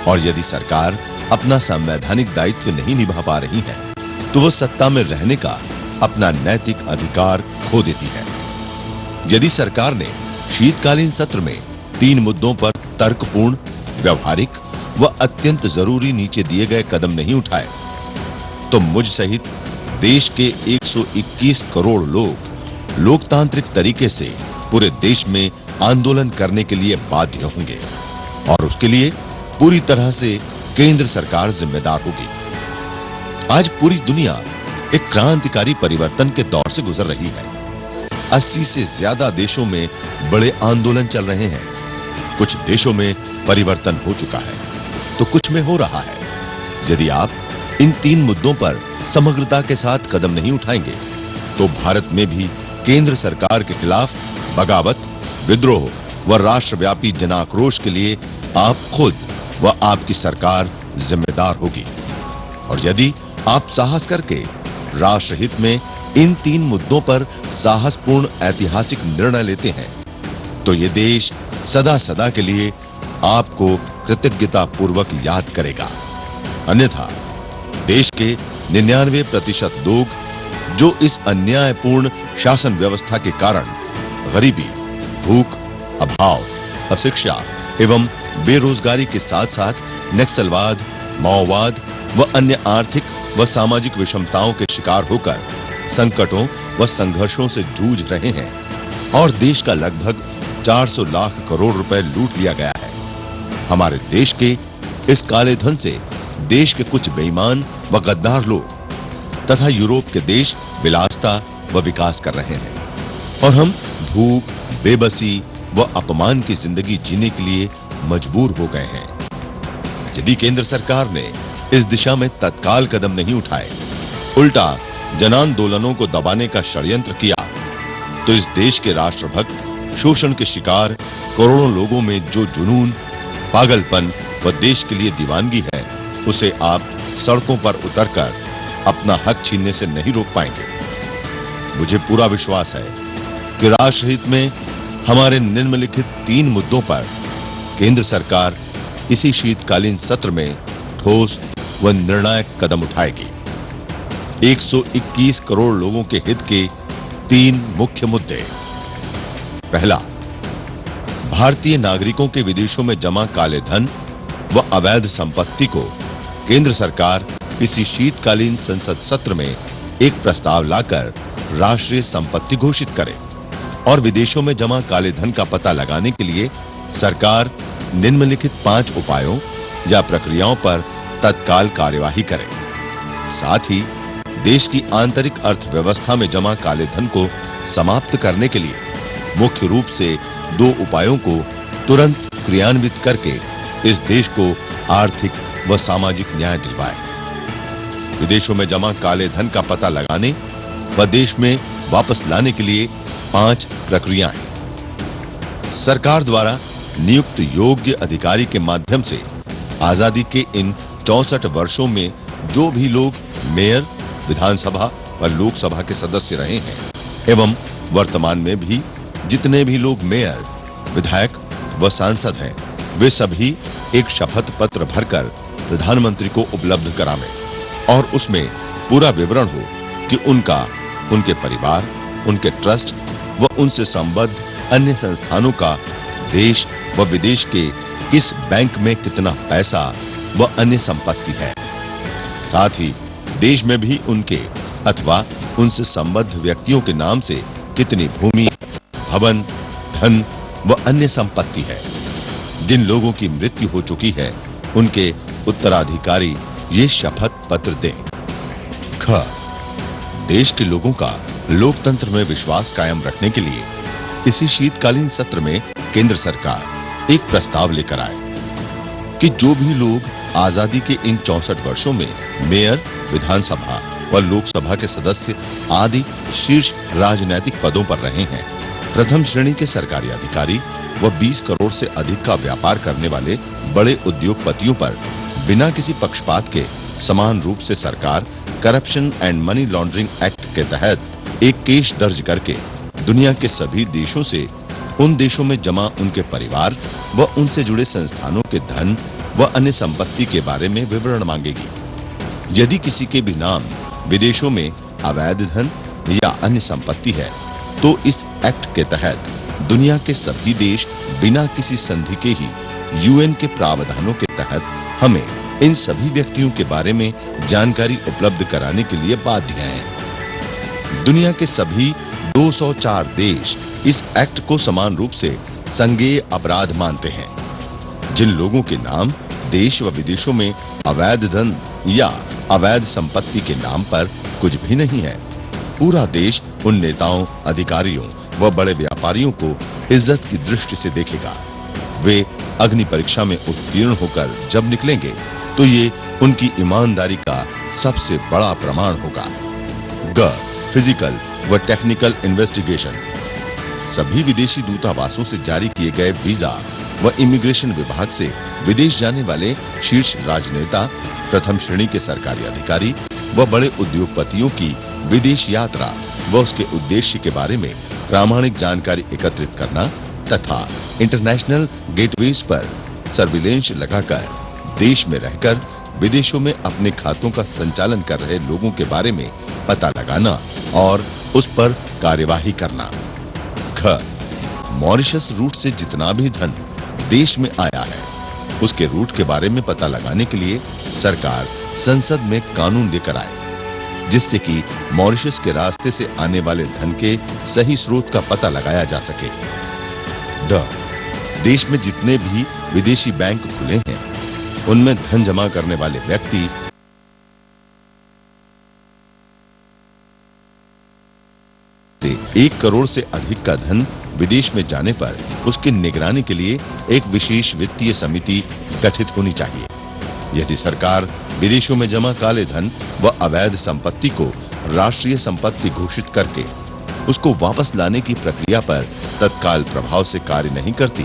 B: और यदि सरकार अपना संवैधानिक दायित्व नहीं निभा पा रही है, तो वो सत्ता में रहने का अपना नैतिक अधिकार खो देती है। यदि सरकार ने शीतकालीन सत्र में 3 मुद्दों पर तर्कपूर्ण, व्यवहारिक व अत्यंत जरूरी नीचे दिए गए कदम नहीं उठाए, तो मुझ सहित देश के 121 करोड़ लोग लोकतांत्रिक तरीके से पूरे देश में आंदोलन करने के लिए बाध्य होंगे और उसके लिए पूरी तरह से केंद्र सरकार जिम्मेदार होगी। आज पूरी दुनिया एक क्रांतिकारी परिवर्तन के दौर से गुजर रही है। 80 से ज्यादा देशों में बड़े आंदोलन चल रहे हैं। कुछ देशों में परिवर्तन हो चुका है तो कुछ में हो रहा है। यदि आप इन 3 मुद्दों पर समग्रता के साथ कदम नहीं उठाएंगे तो भारत में भी केंद्र सरकार के खिलाफ बगावत, विद्रोह व राष्ट्रव्यापी जनाक्रोश के लिए आप खुद व आपकी सरकार जिम्मेदार होगी। और यदि आप साहस करके राष्ट्रहित में इन 3 मुद्दों पर साहसपूर्ण ऐतिहासिक निर्णय लेते हैं तो ये देश सदा सदा के लिए आपको कृतज्ञता पूर्वक याद करेगा। अन्यथा देश के 99% लोग जो इस अन्यायपूर्ण शासन व्यवस्था के कारण गरीबी, भूख, अभाव, अशिक्षा एवं बेरोजगारी के साथ साथ नक्सलवाद, माओवाद व अन्य आर्थिक व सामाजिक विषमताओं के शिकार होकर संकटों व संघर्षों से जूझ रहे हैं और देश का लगभग 400 लाख करोड़ रुपए लूट लिया गया है। हमारे देश के इस काले धन से देश के कुछ बेईमान व गद्दार लोग तथा यूरोप के देश विलासिता व विकास कर रहे हैं और हम भूख, बेबसी व अपमान की जिंदगी जीने के लिए मजबूर हो गए हैं। यदि केंद्र सरकार ने इस दिशा में तत्काल कदम नहीं उठाए, उल्टा जनांदोलनों को दबाने का षड्यंत्र किया, तो इस देश के राष्ट्रभक्त शोषण के शिकार करोड़ों लोगों में जो जुनून, पागलपन व देश के लिए दीवानगी है, उसे आप सड़कों पर उतरकर अपना हक छीनने से नहीं रोक पाएंगे। मुझे पूरा विश्वास है कि राष्ट्रहित में हमारे निम्नलिखित 3 मुद्दों पर केंद्र सरकार इसी शीतकालीन सत्र में ठोस व निर्णायक कदम उठाएगी। 121 करोड़ लोगों के हित के 3 मुख्य मुद्दे। पहला, भारतीय नागरिकों के विदेशों में जमा काले धन व अवैध संपत्ति को केंद्र सरकार इसी शीतकालीन संसद सत्र में एक प्रस्ताव लाकर राष्ट्रीय संपत्ति घोषित करे और विदेशों में जमा काले धन का पता लगाने के लिए सरकार निम्नलिखित 5 उपायों या प्रक्रियाओं पर तत्काल कार्यवाही करे। साथ ही देश की आंतरिक अर्थव्यवस्था में जमा काले धन को समाप्त करने के लिए मुख्य रूप से 2 उपायों को तुरंत क्रियान्वित करके इस देश को आर्थिक व सामाजिक न्याय दिलवाए। विदेशों में जमा काले धन का पता लगाने व देश में वापस लाने के लिए 5 प्रक्रियाएं। सरकार द्वारा नियुक्त योग्य अधिकारी के माध्यम से आजादी के इन 64 वर्षों में जो भी लोग मेयर, विधानसभा व लोकसभा के सदस्य रहे हैं एवं वर्तमान में भी जितने भी लोग मेयर, विधायक व सांसद हैं, वे सभी एक शपथ पत्र भरकर प्रधानमंत्री को उपलब्ध करावें और उसमें पूरा विवरण हो कि उनका, उनके परिवार, उनके ट्रस्ट व उनसे संबद्ध अन्य संस्थानों का देश व विदेश के किस बैंक में कितना पैसा व अन्य संपत्ति है। साथ ही देश में भी उनके अथवा उनसे संबद्ध व्यक्तियों के नाम से कितनी भूमि, भवन, धन व अन्य संपत्ति है। जिन लोगों की मृत्यु हो चुकी है उनके उत्तराधिकारी ये शपथ पत्र दें। ख, देश के लोगों का लोकतंत्र में विश्वास कायम रखने के लिए इसी शीतकालीन सत्र में केंद्र सरकार एक प्रस्ताव लेकर आए कि जो भी लोग आजादी के इन 64 वर्षों में मेयर, विधानसभा व लोकसभा के सदस्य आदि शीर्ष राजनीतिक पदों पर रहे हैं, प्रथम श्रेणी के सरकारी अधिकारी व 20 करोड़ से अधिक का व्यापार करने वाले बड़े उद्योगपतियों पर बिना किसी पक्षपात के समान रूप से सरकार corruption and money laundering act के तहत एक केस दर्ज करके दुनिया के सभी देशों से उन देशों में जमा उनके परिवार व उनसे जुड़े संस्थानों के धन व अन्य संपत्ति के बारे में विवरण मांगेगी। यदि किसी के भी नाम विदेशों में अवैध धन या अन्य संपत्ति है तो इस एक्ट के तहत दुनिया के सभी देश बिना किसी संधि के ही यूएन के प्रावधानों के तहत हमें इन सभी व्यक्तियों के बारे में जानकारी उपलब्ध कराने के लिए बाध्य हैं। दुनिया के सभी 204 देश इस एक्ट को समान रूप से संज्ञेय अपराध मानते हैं। जिन लोगों के नाम देश व विदेशों में अवैध धन या अवैध संपत्ति के नाम पर कुछ भी नहीं है, पूरा देश उन नेताओं, अधिकारियों व बड़े व्यापारियों को इज्जत की दृष्टि से देखेगा। वे अग्नि परीक्षा में उत्तीर्ण होकर जब निकलेंगे तो ये उनकी ईमानदारी का सबसे बड़ा प्रमाण होगा। ग फिजिकल व टेक्निकल इन्वेस्टिगेशन। सभी विदेशी दूतावासों से जारी किए गए वीजा व इमिग्रेशन विभाग से विदेश जाने वाले शीर्ष राजनेता, प्रथम श्रेणी के सरकारी अधिकारी व बड़े उद्योगपतियों की विदेश यात्रा व उसके उद्देश्य के बारे में प्रामाणिक जानकारी एकत्रित करना तथा इंटरनेशनल गेटवेज पर सर्विलेंस लगाकर देश में रहकर विदेशों में अपने खातों का संचालन कर रहे लोगों के बारे में पता लगाना और उस पर कार्यवाही करना। ख मॉरिशस रूट से जितना भी धन देश में आया है उसके रूट के बारे में पता लगाने के लिए सरकार संसद में कानून लेकर आए, जिससे कि मॉरिशस के रास्ते से आने वाले धन के सही स्रोत का पता लगाया जा सके। ड देश में जितने भी विदेशी बैंक खुले हैं उनमें धन जमा करने वाले व्यक्ति से 1 करोड़ से अधिक का धन विदेश में जाने पर उसकी निगरानी के लिए एक विशेष वित्तीय समिति गठित होनी चाहिए। यदि सरकार विदेशों में जमा काले धन व अवैध संपत्ति को राष्ट्रीय संपत्ति घोषित करके उसको वापस लाने की प्रक्रिया पर तत्काल प्रभाव से कार्य नहीं करती,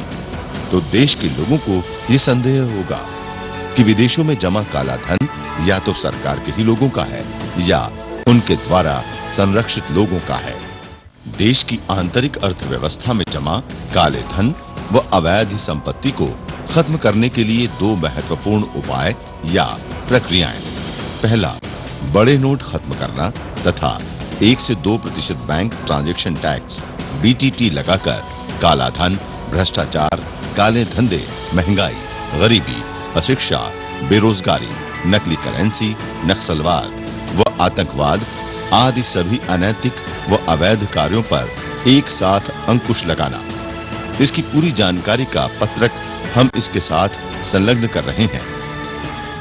B: तो देश के लोगों को ये संदेह होगा कि विदेशों में जमा काला धन या तो सरकार के ही लोगों का है या उनके द्वारा संरक्षित लोगों का है। देश की आंतरिक अर्थव्यवस्था में जमा काले धन व अवैध संपत्ति को खत्म करने के लिए 2 महत्वपूर्ण उपाय या प्रक्रियाएं। पहला, बड़े नोट खत्म करना तथा 1 से 2% बैंक ट्रांजैक्शन टैक्स BTT लगाकर काला धन, भ्रष्टाचार, काले धंधे, महंगाई, गरीबी, अशिक्षा, बेरोजगारी, नकली करेंसी, नक्सलवाद व आतंकवाद आदि सभी अनैतिक व अवैध कार्यों पर एक साथ अंकुश लगाना। इसकी पूरी जानकारी का पत्रक हम इसके साथ संलग्न कर रहे हैं।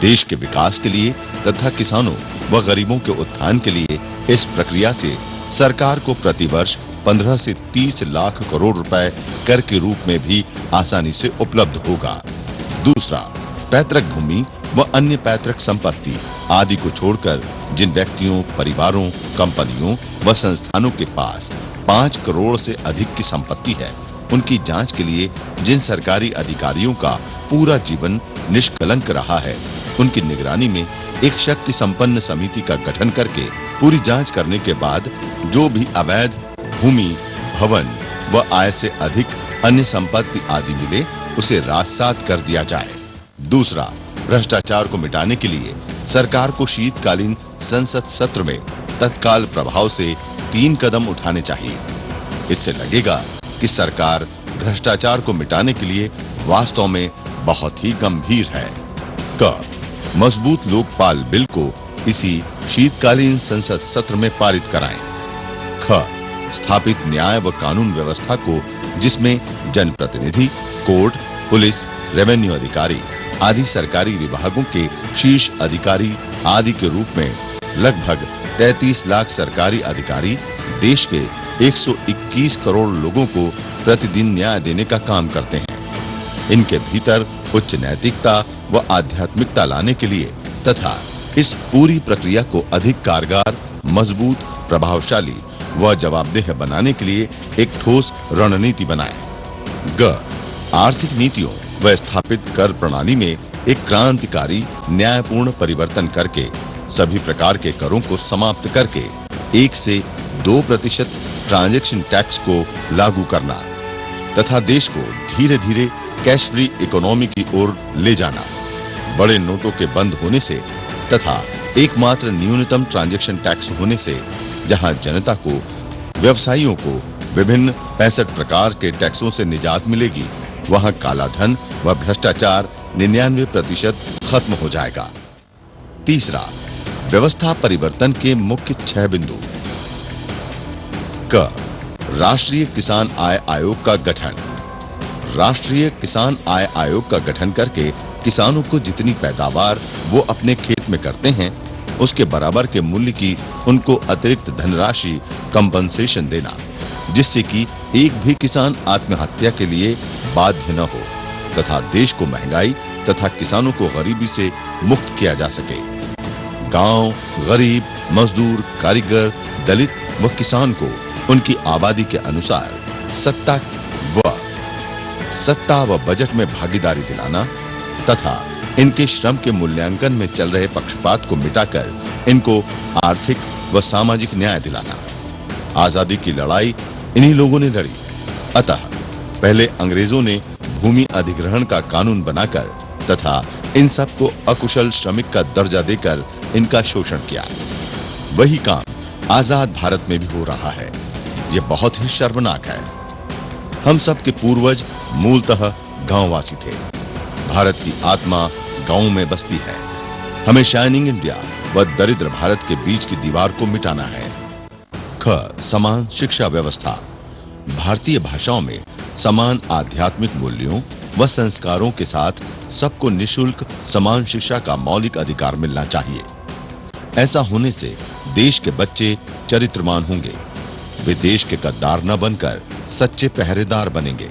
B: देश के विकास के लिए तथा किसानों व गरीबों के उत्थान के लिए इस प्रक्रिया से सरकार को प्रतिवर्ष 15 से 30 लाख करोड़ रुपए कर के रूप में भी आसानी से उपलब्ध होगा। दूसरा, पैतृक भूमि व अन्य पैतृक संपत्ति आदि को छोड़कर जिन व्यक्तियों, परिवारों, कंपनियों व संस्थानों के पास 5 करोड़ से अधिक की संपत्ति है, उनकी जांच के लिए जिन सरकारी अधिकारियों का पूरा जीवन निष्कलंक रहा है, उनकी निगरानी में एक शक्ति संपन्न समिति का गठन करके पूरी जांच करने के बाद जो भी अवैध भूमि, भवन व आय से अधिक अन्य संपत्ति आदि मिले उसे राजसात कर दिया जाए। दूसरा, भ्रष्टाचार को मिटाने के लिए सरकार को शीतकालीन संसद सत्र में तत्काल प्रभाव से 3 कदम उठाने चाहिए। इससे लगेगा कि सरकार भ्रष्टाचार को मिटाने के लिए वास्तव में बहुत ही गंभीर है। क मजबूत लोकपाल बिल को इसी शीतकालीन संसद सत्र में पारित कराएं। ख स्थापित न्याय व कानून व्यवस्था को, जिसमें जनप्रतिनिधि, कोर्ट, पुलिस, रेवेन्यू अधिकारी आदि सरकारी विभागों के शीर्ष अधिकारी आदि के रूप में लगभग 33 लाख सरकारी अधिकारी देश के 121 करोड़ लोगों को प्रतिदिन न्याय देने का काम करते हैं। इनके भीतर उच्च नैतिकता व आध्यात्मिकता लाने के लिए तथा इस पूरी प्रक्रिया को अधिक कारगर, मजबूत, प्रभावशाली व जवाबदेह बनाने के लिए एक ठोस रणनीति बनाएं। ग आर्थिक नीतियों व स्थापित कर प्रणाली में एक क्रांतिकारी, न्यायपूर्ण परिवर्तन करके सभी प्रकार के करों को समाप्त करके 1 से 2% ट्रांजैक्शन टैक्स को लागू करना तथा देश को धीरे-धीरे कैश फ्री इकोनॉमी की ओर ले जाना। बड़े नोटों के बंद होने से तथा एकमात्र न्यूनतम ट्रांजैक्शन टैक्स होने से जहां जनता को, व्यवसायियों को विभिन्न 65 प्रकार के टैक्सों से निजात मिलेगी, वहां काला धन व भ्रष्टाचार 99% खत्म हो जाएगा। तीसरा, व्यवस्था परिवर्तन के मुख्य 6 बिंदु। क, राष्ट्रीय किसान आय आयोग का गठन। राष्ट्रीय किसान आय आयोग का गठन करके किसानों को जितनी पैदावार वो अपने खेत में करते हैं, उसके बराबर के मूल्य की उनको अतिरिक्त धनराशि कंपनसेशन देना, जिससे कि एक भी किसान आत्महत्या के लिए बाध्य न हो तथा देश को महंगाई तथा किसानों को गरीबी से मुक्त किया जा सके। गांव, गरीब, मजदूर, कारीगर, दलित व किसान को उनकी आबादी के अनुसार सत्ता व बजट में भागीदारी दिलाना तथा इनके श्रम के मूल्यांकन में चल रहे पक्षपात को मिटाकर इनको आर्थिक व सामाजिक न्याय दिलाना। आजादी की लड़ाई इन्हीं लोगों ने लड़ी। अतः पहले अंग्रेजों ने भूमि अधिग्रहण का कानून बनाकर तथा इन सब को अकुशल श्रमिक का दर्जा देकर इनका शोषण किया। वही काम आजाद भारत में भी हो रहा है। ये बहुत ही शर्मनाक है। हम सब के पूर्वज मूलतः गांववासी थे। भारत की आत्मा गांव में बसती है। हमें शाइनिंग इंडिया व दरिद्र भारत के बीच की दीवार को मिटाना है। ख, समान शिक्षा व्यवस्था। भारतीय भाषाओं में समान आध्यात्मिक मूल्यों व संस्कारों के साथ सबको निःशुल्क समान शिक्षा का मौलिक अधिकार मिलना चाहिए। ऐसा होने से देश के बच्चे चरित्रवान होंगे। वे देश के गद्दार न बनकर सच्चे पहरेदार बनेंगे।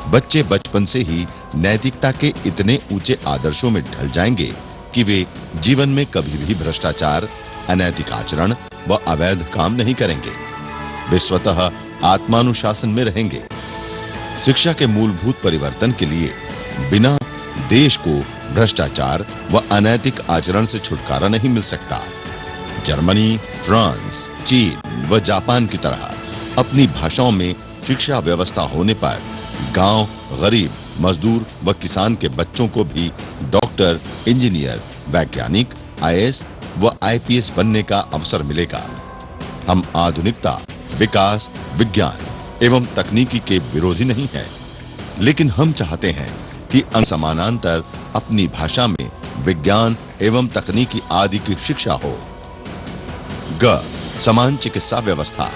B: बच्चे बचपन से ही नैतिकता के इतने ऊंचे आदर्शों में ढल जाएंगे कि वे जीवन में कभी भी भ्रष्टाचार, अनैतिक आचरण व अवैध काम नहीं करेंगे। वे स्वतः आत्मानुशासन में रहेंगे। शिक्षा के मूलभूत परिवर्तन के लिए बिना देश को भ्रष्टाचार व अनैतिक आचरण से छुटकारा नहीं मिल सकता। जर्मनी, फ्रांस, चीन व जापान की तरह अपनी भाषाओं में शिक्षा व्यवस्था होने पर गांव, गरीब, मजदूर व किसान के बच्चों को भी डॉक्टर, इंजीनियर, वैज्ञानिक, आईएएस व आईपीएस बनने का अवसर मिलेगा। हम आधुनिकता, विकास, विज्ञान एवं तकनीकी के विरोधी नहीं हैं, लेकिन हम चाहते हैं कि समानांतर अपनी भाषा में विज्ञान एवं तकनीकी आदि की शिक्षा हो। ग, समान चिकित्सा व्यवस्था।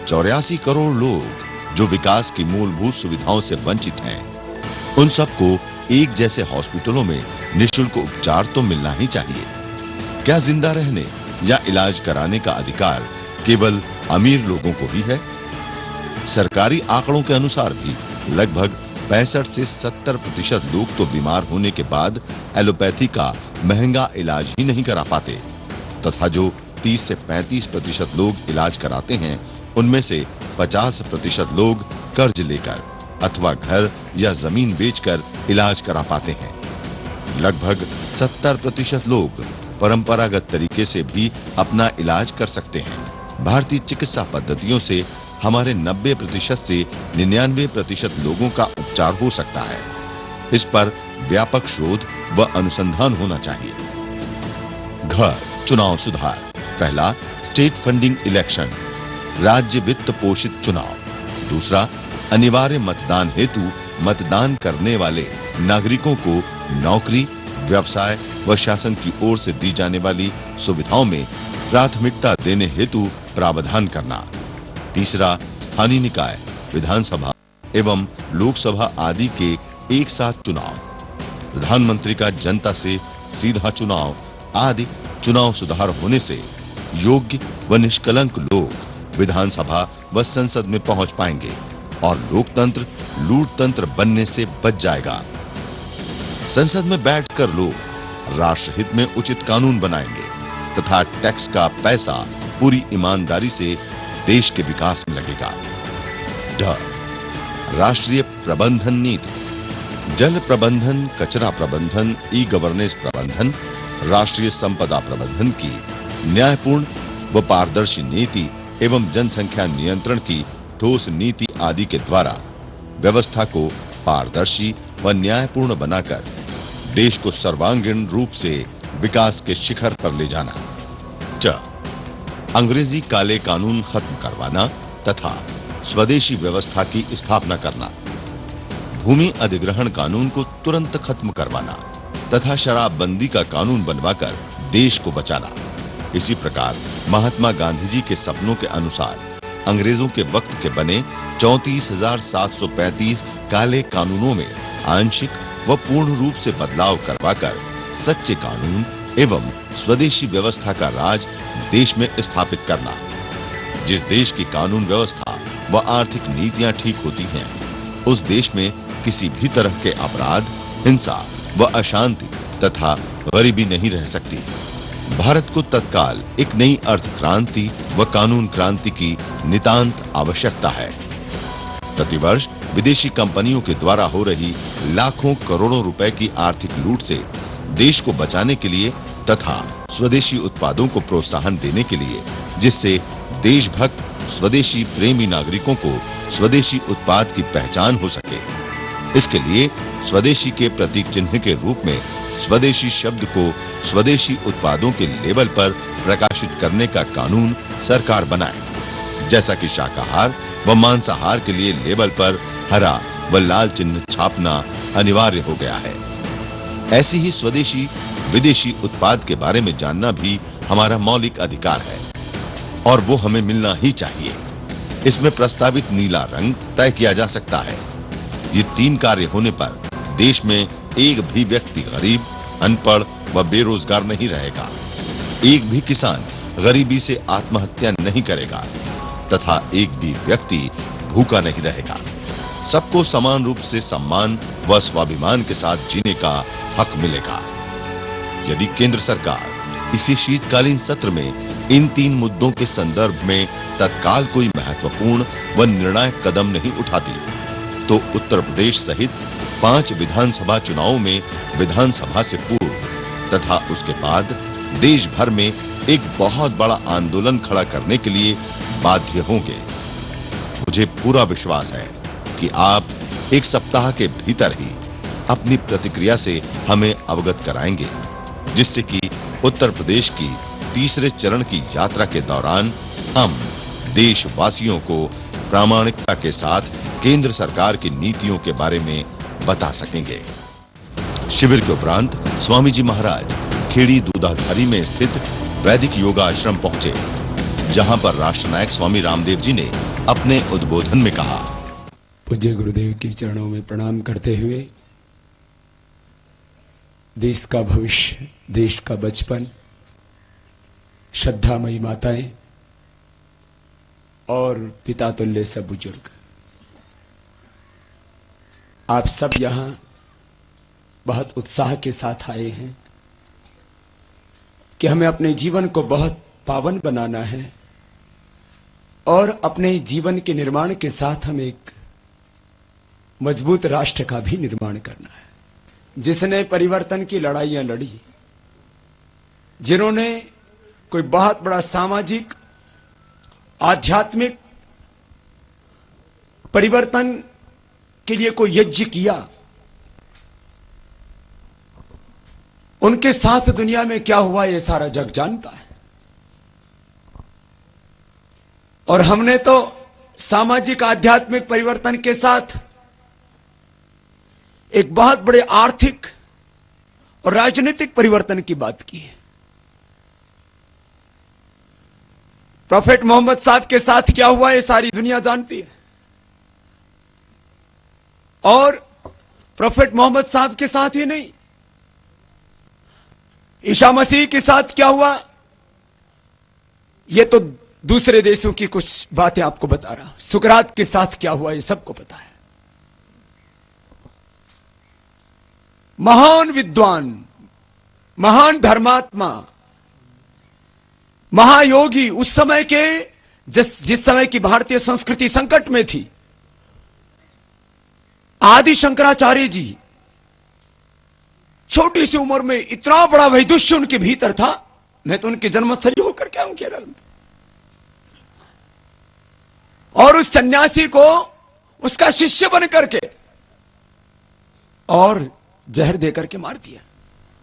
B: 84 करोड़ लोग जो विकास की मूलभूत सुविधाओं से वंचित हैं, उन सबको एक जैसे हॉस्पिटलों में निःशुल्क उपचार तो मिलना ही चाहिए। क्या जिंदा रहने या इलाज कराने का अधिकार केवल अमीर लोगों को ही है? सरकारी आंकड़ों के अनुसार भी लगभग 65 से 70% लोग तो बीमार होने के बाद एलोपैथी का महंगा इलाज ही नहीं करा पाते तथा जो 30 से 35% लोग इलाज कराते हैं, उनमें से 50% लोग कर्ज लेकर अथवा घर या जमीन बेचकर इलाज करा पाते हैं। लगभग 70% लोग परंपरागत तरीके से भी अपना इलाज कर सकते हैं। भारतीय चिकित्सा पद्धतियों से हमारे 90% से 99% लोगों का उपचार हो सकता है। इस पर व्यापक शोध व अनुसंधान होना चाहिए। घ, चुनाव सुधार। पहला, स्टेट फंडिंग इलेक्शन, राज्य वित्त पोषित चुनाव। दूसरा, अनिवार्य मतदान हेतु मतदान करने वाले नागरिकों को नौकरी, व्यवसाय व शासन की ओर से दी जाने वाली सुविधाओं में प्राथमिकता देने हेतु प्रावधान करना। तीसरा, स्थानीय निकाय, विधानसभा एवं लोकसभा आदि के एक साथ चुनाव, प्रधानमंत्री का जनता से सीधा चुनाव आदि चुनाव सुधार होने से योग्य व निष्कलंक लोग विधानसभा व संसद में पहुंच पाएंगे और लोकतंत्र लूटतंत्र बनने से बच जाएगा। संसद में बैठकर लोग राष्ट्र हित में उचित कानून बनाएंगे तथा टैक्स का पैसा पूरी ईमानदारी से देश के विकास में लगेगा। ड, राष्ट्रीय प्रबंधन नीति, जल प्रबंधन, कचरा प्रबंधन, ई गवर्नेंस प्रबंधन, राष्ट्रीय संपदा प्रबंधन की न्यायपूर्ण व पारदर्शी नीति एवं जनसंख्या नियंत्रण की ठोस नीति आदि के द्वारा व्यवस्था को पारदर्शी व न्यायपूर्ण बनाकर देश को सर्वांगीण रूप से विकास के शिखर पर ले जाना। च, अंग्रेजी काले कानून खत्म करवाना तथा स्वदेशी व्यवस्था की स्थापना करना, भूमि अधिग्रहण कानून को तुरंत खत्म करवाना तथा शराबबंदी का कानून बनवाकर देश को बचाना। इसी प्रकार महात्मा गांधी जी के सपनों के अनुसार अंग्रेजों के वक्त के बने 34,735 काले कानूनों में आंशिक व पूर्ण रूप से बदलाव करवाकर सच्चे कानून एवं स्वदेशी व्यवस्था का राज देश में स्थापित करना। जिस देश की कानून व्यवस्था व आर्थिक नीतियां ठीक होती हैं, उस देश में किसी भी तरह के अपराध, हिंसा व अशांति तथा गरीबी नहीं रह सकती। भारत को तत्काल एक नई अर्थ क्रांति व कानून क्रांति की नितांत आवश्यकता है। प्रतिवर्ष विदेशी कंपनियों के द्वारा हो रही लाखों करोड़ों रुपए की आर्थिक लूट से देश को बचाने के लिए तथा स्वदेशी उत्पादों को प्रोत्साहन देने के लिए, जिससे देशभक्त स्वदेशी प्रेमी नागरिकों को स्वदेशी उत्पाद की पहचान हो सके, इसके लिए स्वदेशी के प्रतीक चिन्ह के रूप में स्वदेशी शब्द को स्वदेशी उत्पादों के लेबल पर प्रकाशित करने का कानून सरकार बनाए। जैसा कि शाकाहार व मांसाहार के लिए लेबल पर हरा व लाल चिन्ह छापना अनिवार्य हो गया है। ऐसी ही स्वदेशी विदेशी उत्पाद के बारे में जानना भी हमारा मौलिक अधिकार है और वो हमें मिलना ही चाहिए। इसमें प्रस्तावित नीला रंग तय किया जा सकता है। ये 3 कार्य होने पर देश में एक भी व्यक्ति गरीब, अनपढ़ व बेरोजगार नहीं रहेगा। एक भी किसान गरीबी से आत्महत्या नहीं करेगा तथा एक भी व्यक्ति भूखा नहीं रहेगा। सबको समान रूप से सम्मान व स्वाभिमान के साथ जीने का हक मिलेगा। यदि केंद्र सरकार इसी शीतकालीन सत्र में इन 3 मुद्दों के संदर्भ में तत्काल कोई महत्वपूर्ण व निर्णायक कदम नहीं उठाती, तो उत्तर प्रदेश सहित 5 विधानसभा चुनावों में विधानसभा से पूर्व तथा उसके बाद देश भर में एक बहुत बड़ा आंदोलन खड़ा करने के लिए बाध्य होंगे। मुझे पूरा विश्वास है कि आप 1 सप्ताह के भीतर ही अपनी प्रतिक्रिया से हमें अवगत कराएंगे, जिससे कि उत्तर प्रदेश की तीसरे चरण की यात्रा के दौरान हम देशवासियों को प्रामाणिकता के साथ केंद्र सरकार की नीतियों के बारे में बता सकेंगे। शिविर के उपरांत स्वामी जी महाराज खेड़ी दूधाधारी में स्थित वैदिक योगा आश्रम पहुंचे, जहां पर राष्ट्रनायक स्वामी रामदेव जी ने अपने उद्बोधन में कहा।
E: पूज्य गुरुदेव के चरणों में प्रणाम करते हुए देश का भविष्य, देश का बचपन, श्रद्धामयी माताएं और पिता तुल्य सब बुजुर्ग, आप सब यहां बहुत उत्साह के साथ आए हैं कि हमें अपने जीवन को बहुत पावन बनाना है और अपने जीवन के निर्माण के साथ हमें एक मजबूत राष्ट्र का भी निर्माण करना है। जिसने परिवर्तन की लड़ाइयां लड़ी, जिन्होंने कोई बहुत बड़ा सामाजिक आध्यात्मिक परिवर्तन के लिए कोई यज्ञ किया, उनके साथ दुनिया में क्या हुआ ये सारा जग जानता है। और हमने तो सामाजिक आध्यात्मिक परिवर्तन के साथ एक बहुत बड़े आर्थिक और राजनीतिक परिवर्तन की बात की है। प्रोफेट मोहम्मद साहब के साथ क्या हुआ ये सारी दुनिया जानती है। और प्रोफेट मोहम्मद साहब के साथ ही नहीं, ईसा मसीह के साथ क्या हुआ ये तो दूसरे देशों की कुछ बातें आपको बता रहा हूं। सुकरात के साथ क्या हुआ ये सबको पता है। महान विद्वान, महान धर्मात्मा, महायोगी, उस समय के जिस समय की भारतीय संस्कृति संकट में थी, आदि शंकराचार्य जी छोटी सी उम्र में इतना बड़ा वैदुष्य उनके भीतर था। मैं तो उनके जन्मस्थली होकर के आऊं केरल में, और उस सन्यासी को उसका शिष्य बन करके और जहर देकर के मार दिया।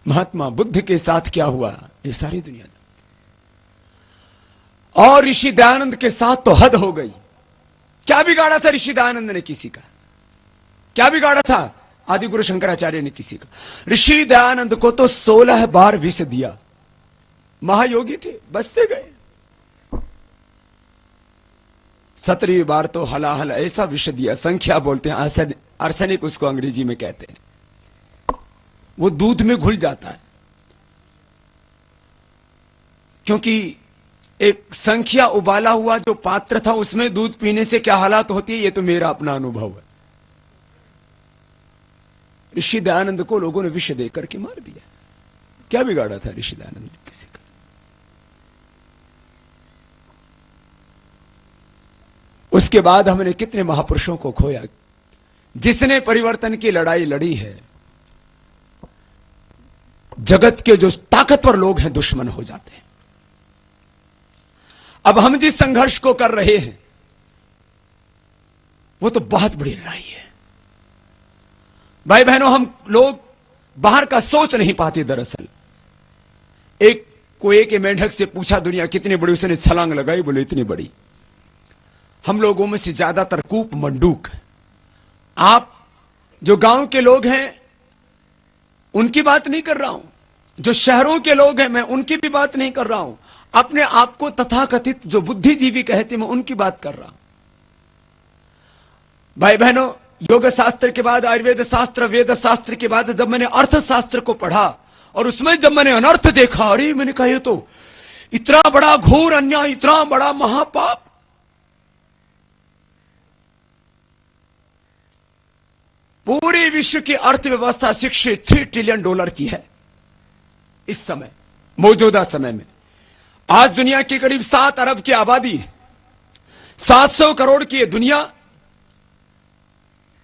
E: महात्मा बुद्ध के साथ क्या हुआ ये सारी दुनिया जानती। और ऋषि दयानंद के साथ तो हद हो गई। क्या बिगाड़ा था ऋषि दयानंद ने किसी का? क्या बिगाड़ा था आदि गुरु शंकराचार्य ने किसी का? ऋषि दयानंद को तो 16 बार विष दिया। महायोगी थे, बचते गए। 17वीं बार तो हलाहल ऐसा विष दिया, संख्या बोलते हैं, आर्सेनिक उसको अंग्रेजी में कहते हैं। वो दूध में घुल जाता है, क्योंकि एक संख्या उबाला हुआ जो पात्र था उसमें दूध पीने से क्या हालत होती है, ये तो मेरा अपना अनुभव है। ऋषि दयानंद को लोगों ने विष देकर के मार दिया। क्या बिगाड़ा था ऋषि दयानंद ने किसी का? उसके बाद हमने कितने महापुरुषों को खोया। जिसने परिवर्तन की लड़ाई लड़ी है, जगत के जो ताकतवर लोग हैं दुश्मन हो जाते हैं। अब हम जिस संघर्ष को कर रहे हैं वो तो बहुत बड़ी लड़ाई है भाई बहनों। हम लोग बाहर का सोच नहीं पाते। दरअसल एक कोए के मेंढक से पूछा दुनिया कितनी बड़ी, उसने छलांग लगाई, बोले इतनी बड़ी। हम लोगों में से ज्यादातर कूप मंडूक। आप जो गांव के लोग हैं उनकी बात नहीं कर रहा हूं, जो शहरों के लोग हैं मैं उनकी भी बात नहीं कर रहा हूं, अपने आप को तथाकथित जो बुद्धिजीवी कहते मैं उनकी बात कर रहा हूं। भाई बहनों, योग शास्त्र के बाद आयुर्वेद शास्त्र, वेद शास्त्र के बाद जब मैंने अर्थशास्त्र को पढ़ा और उसमें जब मैंने अनर्थ देखा, अरे मैंने कहा ये तो इतना बड़ा घोर अन्याय, इतना बड़ा महापाप। पूरी विश्व की अर्थव्यवस्था शिक्षित $3 ट्रिलियन की है इस समय, मौजूदा समय में। आज दुनिया की करीब 7 अरब की आबादी है, 700 करोड़ की है दुनिया।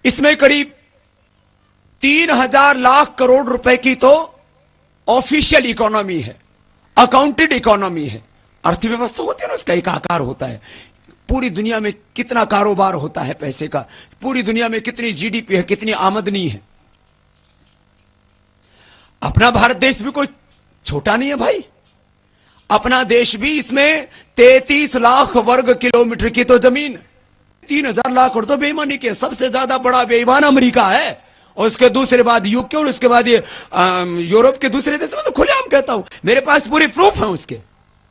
E: इसमें करीब 3000 लाख करोड़ रुपए की तो ऑफिशियल इकोनॉमी है, अकाउंटेड इकोनॉमी है। अर्थव्यवस्था होती है ना, उसका एक आकार होता है। पूरी दुनिया में कितना कारोबार होता है पैसे का, पूरी दुनिया में कितनी जीडीपी है, कितनी आमदनी है। अपना भारत देश भी कोई छोटा नहीं है भाई। अपना देश भी, इसमें 33 लाख वर्ग किलोमीटर की तो जमीन, 3000 लाख करोड़ तो बेईमानी के। सबसे ज्यादा बड़ा बेईमान अमेरिका है, और उसके दूसरे बाद यूके, और उसके बाद ये यूरोप के दूसरे देश में। तो खुलेआम कहता हूं, मेरे पास पूरी प्रूफ है उसके।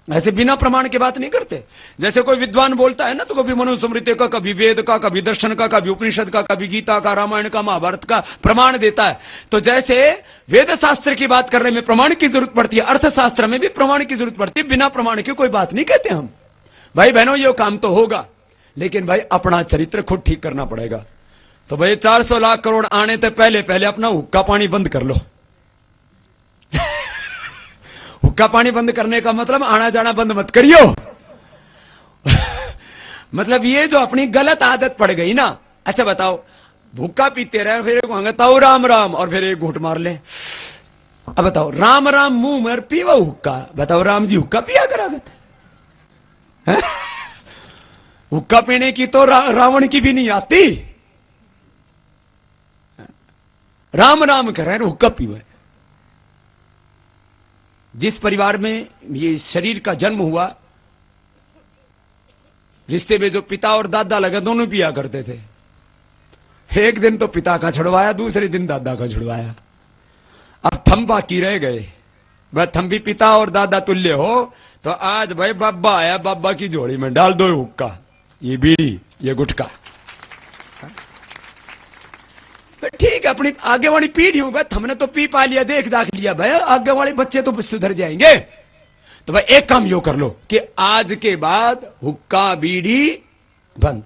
E: ऐसे बिना प्रमाण के बात नहीं करते। जैसे कोई विद्वान बोलता है ना, तो कभी मनुस्मृति का, कभी वेद का, कभी दर्शन का, कभी उपनिषद का, कभी गीता का, रामायण का, महाभारत का प्रमाण देता है। तो जैसे वेद शास्त्र की बात करने में प्रमाण की जरूरत पड़ती है, अर्थशास्त्र में भी प्रमाण की जरूरत पड़ती है। बिना प्रमाण की कोई बात नहीं कहते हम। भाई बहनों, ये काम तो होगा, लेकिन भाई अपना चरित्र खुद ठीक करना पड़ेगा। तो भाई 400 लाख करोड़ आने से पहले पहले अपना हुक्का पानी बंद कर लो। हुक्का पानी बंद करने का मतलब आना जाना बंद मत करियो। मतलब ये जो अपनी गलत आदत पड़ गई ना। अच्छा बताओ, हुक्का पीते रहे, फिर ताऊ राम राम, और फिर एक घूंट मार ले। अब बताओ, राम राम मुंह में पीवा हुक्का। बताओ, राम जी हुक्का पिया करागत है? हुक्का पीने की तो रावण की भी नहीं आती। राम राम कर रहे हैं, हुक्का पीवा। जिस परिवार में ये शरीर का जन्म हुआ, रिश्ते में जो पिता और दादा लगे, दोनों पिया करते थे। एक दिन तो पिता का छुड़वाया, दूसरे दिन दादा का छुड़वाया। अब थम बाकी रह गए। वह थम भी पिता और दादा तुल्य हो, तो आज भाई बाबा आया, बाबा की झोली में डाल दो हुक्का, ये बीड़ी, ये गुटखा। ठीक है, अपनी आगे वाली पीढ़ी होगा, हमने तो पी पा लिया, देख दाख लिया भाई, आगे वाले बच्चे तो सुधर जाएंगे। तो भाई एक काम यो कर लो कि आज के बाद हुक्का बीड़ी बंद।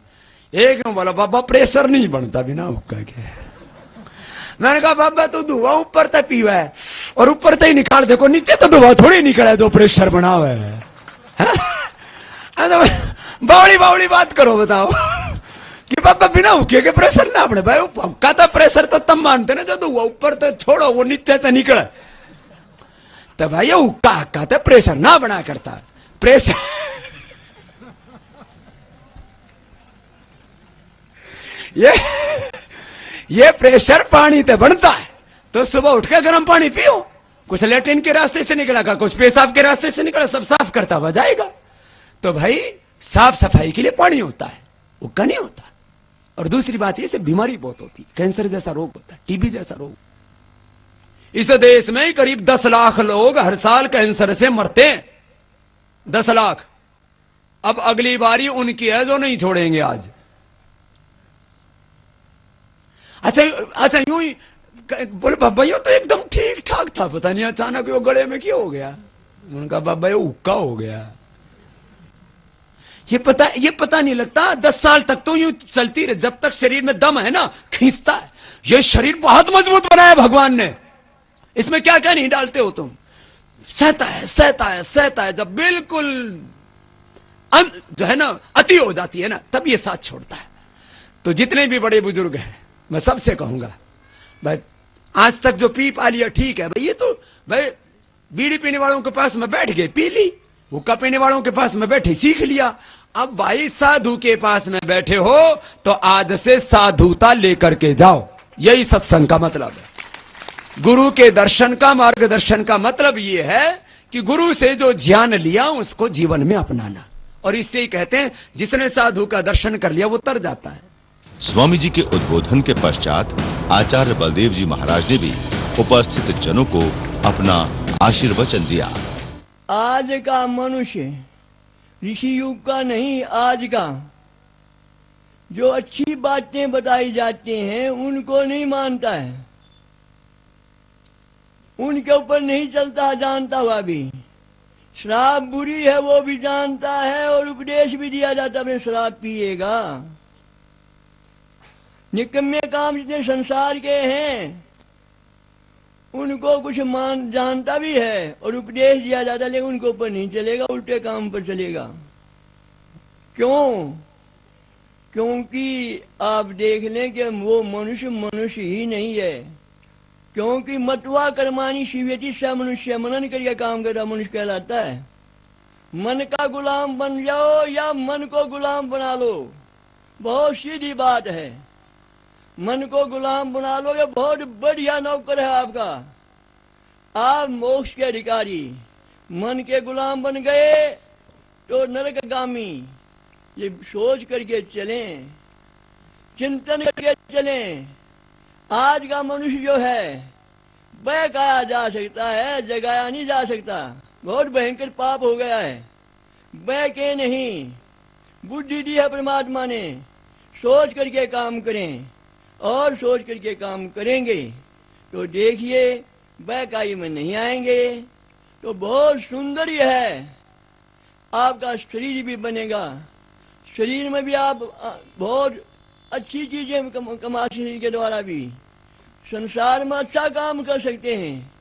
E: एक बोला, बाबा प्रेशर नहीं बनता बिना हुक्का के। मैंने कहा, बाबा तो धुआं ऊपर तक पीवा है, और ऊपर तक ही निकाल, देखो नीचे तो धुआं थोड़ी निकला है जो प्रेशर बना हुआ है। बावड़ी बावड़ी बात करो, बताओ कि बाबा बिना हुक्के के प्रेशर ना अपने। भाई हुक्का था प्रेशर तो तब मानते ना जब हुआ ऊपर तो छोड़ो, वो नीचे तो निकले। तो भाई ये हुक्का हक्का तो प्रेशर ना बना करता। प्रेशर ये प्रेशर पानी तो बनता है। तो सुबह उठ के गर्म पानी पियो, कुछ लेट्रिन के रास्ते से निकला का, कुछ पेशाब के रास्ते से निकला, सब साफ करता हुआ जाएगा। तो भाई साफ सफाई के लिए पानी होता है। उक्का नहीं होता। और दूसरी बात ये, बीमारी बहुत होती है, कैंसर जैसा रोग होता है, टीबी जैसा रोग। इस देश में करीब 10 लाख लोग हर साल कैंसर से मरते हैं, 10 लाख। अब अगली बारी उनकी है जो नहीं छोड़ेंगे आज। अच्छा यूं ही बोले बाबा ये तो एकदम ठीक ठाक था, पता नहीं अचानक वो गले में क्यों हो गया। उनका बाबा ये हुक्का हो गया। ये पता नहीं लगता। 10 साल तक तो यूं चलती रहे, जब तक शरीर में दम है ना, खींचता है। ये शरीर बहुत मजबूत बनाया भगवान ने, इसमें क्या क्या नहीं डालते हो तुम। सहता है। जब बिल्कुल जो है ना अति हो जाती है ना, तब ये साथ छोड़ता है। तो जितने भी बड़े बुजुर्ग हैं, मैं सबसे कहूंगा भाई, आज तक जो पी पा लिया ठीक है भाई। ये तो भाई बीड़ी पीने वालों के पास में बैठ गए, पी ली। हुक्का पीने वालों के पास में बैठे, सीख लिया। अब भाई साधु के पास में बैठे हो तो आज से साधुता लेकर के जाओ। यही सत्संग का मतलब है। गुरु के दर्शन का, मार्गदर्शन का मतलब यह है कि गुरु से जो ज्ञान लिया उसको जीवन में अपनाना। और इससे ही कहते हैं जिसने साधु का दर्शन कर लिया वो तर जाता है।
B: स्वामी जी के उद्बोधन के पश्चात आचार्य बलदेव जी महाराज ने भी उपस्थित जनों को अपना आशीर्वचन दिया।
D: आज का मनुष्य ऋषि युग का नहीं, आज का जो अच्छी बातें बताई जाती हैं उनको नहीं मानता है, उनके ऊपर नहीं चलता, जानता हुआ भी। शराब बुरी है वो भी जानता है, और उपदेश भी दिया जाता है शराब पिएगा। निकम्मे काम जितने संसार के हैं उनको कुछ जानता भी है और उपदेश दिया जाता है, लेकिन उनको ऊपर नहीं चलेगा, उल्टे काम पर चलेगा। क्यों? क्योंकि आप देख लें कि वो मनुष्य ही नहीं है। क्योंकि मतवा कर्माणी शिवेति स मनुष्य, मनन करके काम करता मनुष्य कहलाता है। मन का गुलाम बन जाओ या मन को गुलाम बना लो, बहुत सीधी बात है। मन को गुलाम बना लोगे, बहुत बढ़िया नौकर है आपका, आप मोक्ष के अधिकारी। मन के गुलाम बन गए तो नरकगामी। ये सोच करके चलें, चिंतन करके चलें। आज का मनुष्य जो है बहकाया जा सकता है, जगाया नहीं जा सकता। बहुत भयंकर पाप हो गया है। बह के नहीं, बुद्धि दी है परमात्मा ने। सोच करके काम करें, और सोच करके काम करेंगे तो देखिए बहकाई में नहीं आएंगे। तो बहुत सुंदर ही है, आपका शरीर भी बनेगा। शरीर में भी आप बहुत अच्छी चीजें कमा शरीर के द्वारा भी संसार में अच्छा काम कर सकते हैं।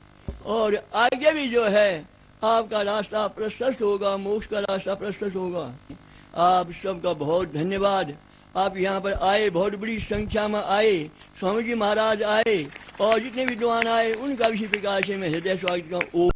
D: और आगे भी जो है आपका रास्ता प्रशस्त होगा, मोक्ष का रास्ता प्रशस्त होगा। आप सबका बहुत धन्यवाद। आप यहाँ पर आए, बहुत बड़ी संख्या में आए। स्वामी जी महाराज आए और जितने विद्वान आए उनका इसी प्रकार से मैं हृदय स्वागत करता हूँ।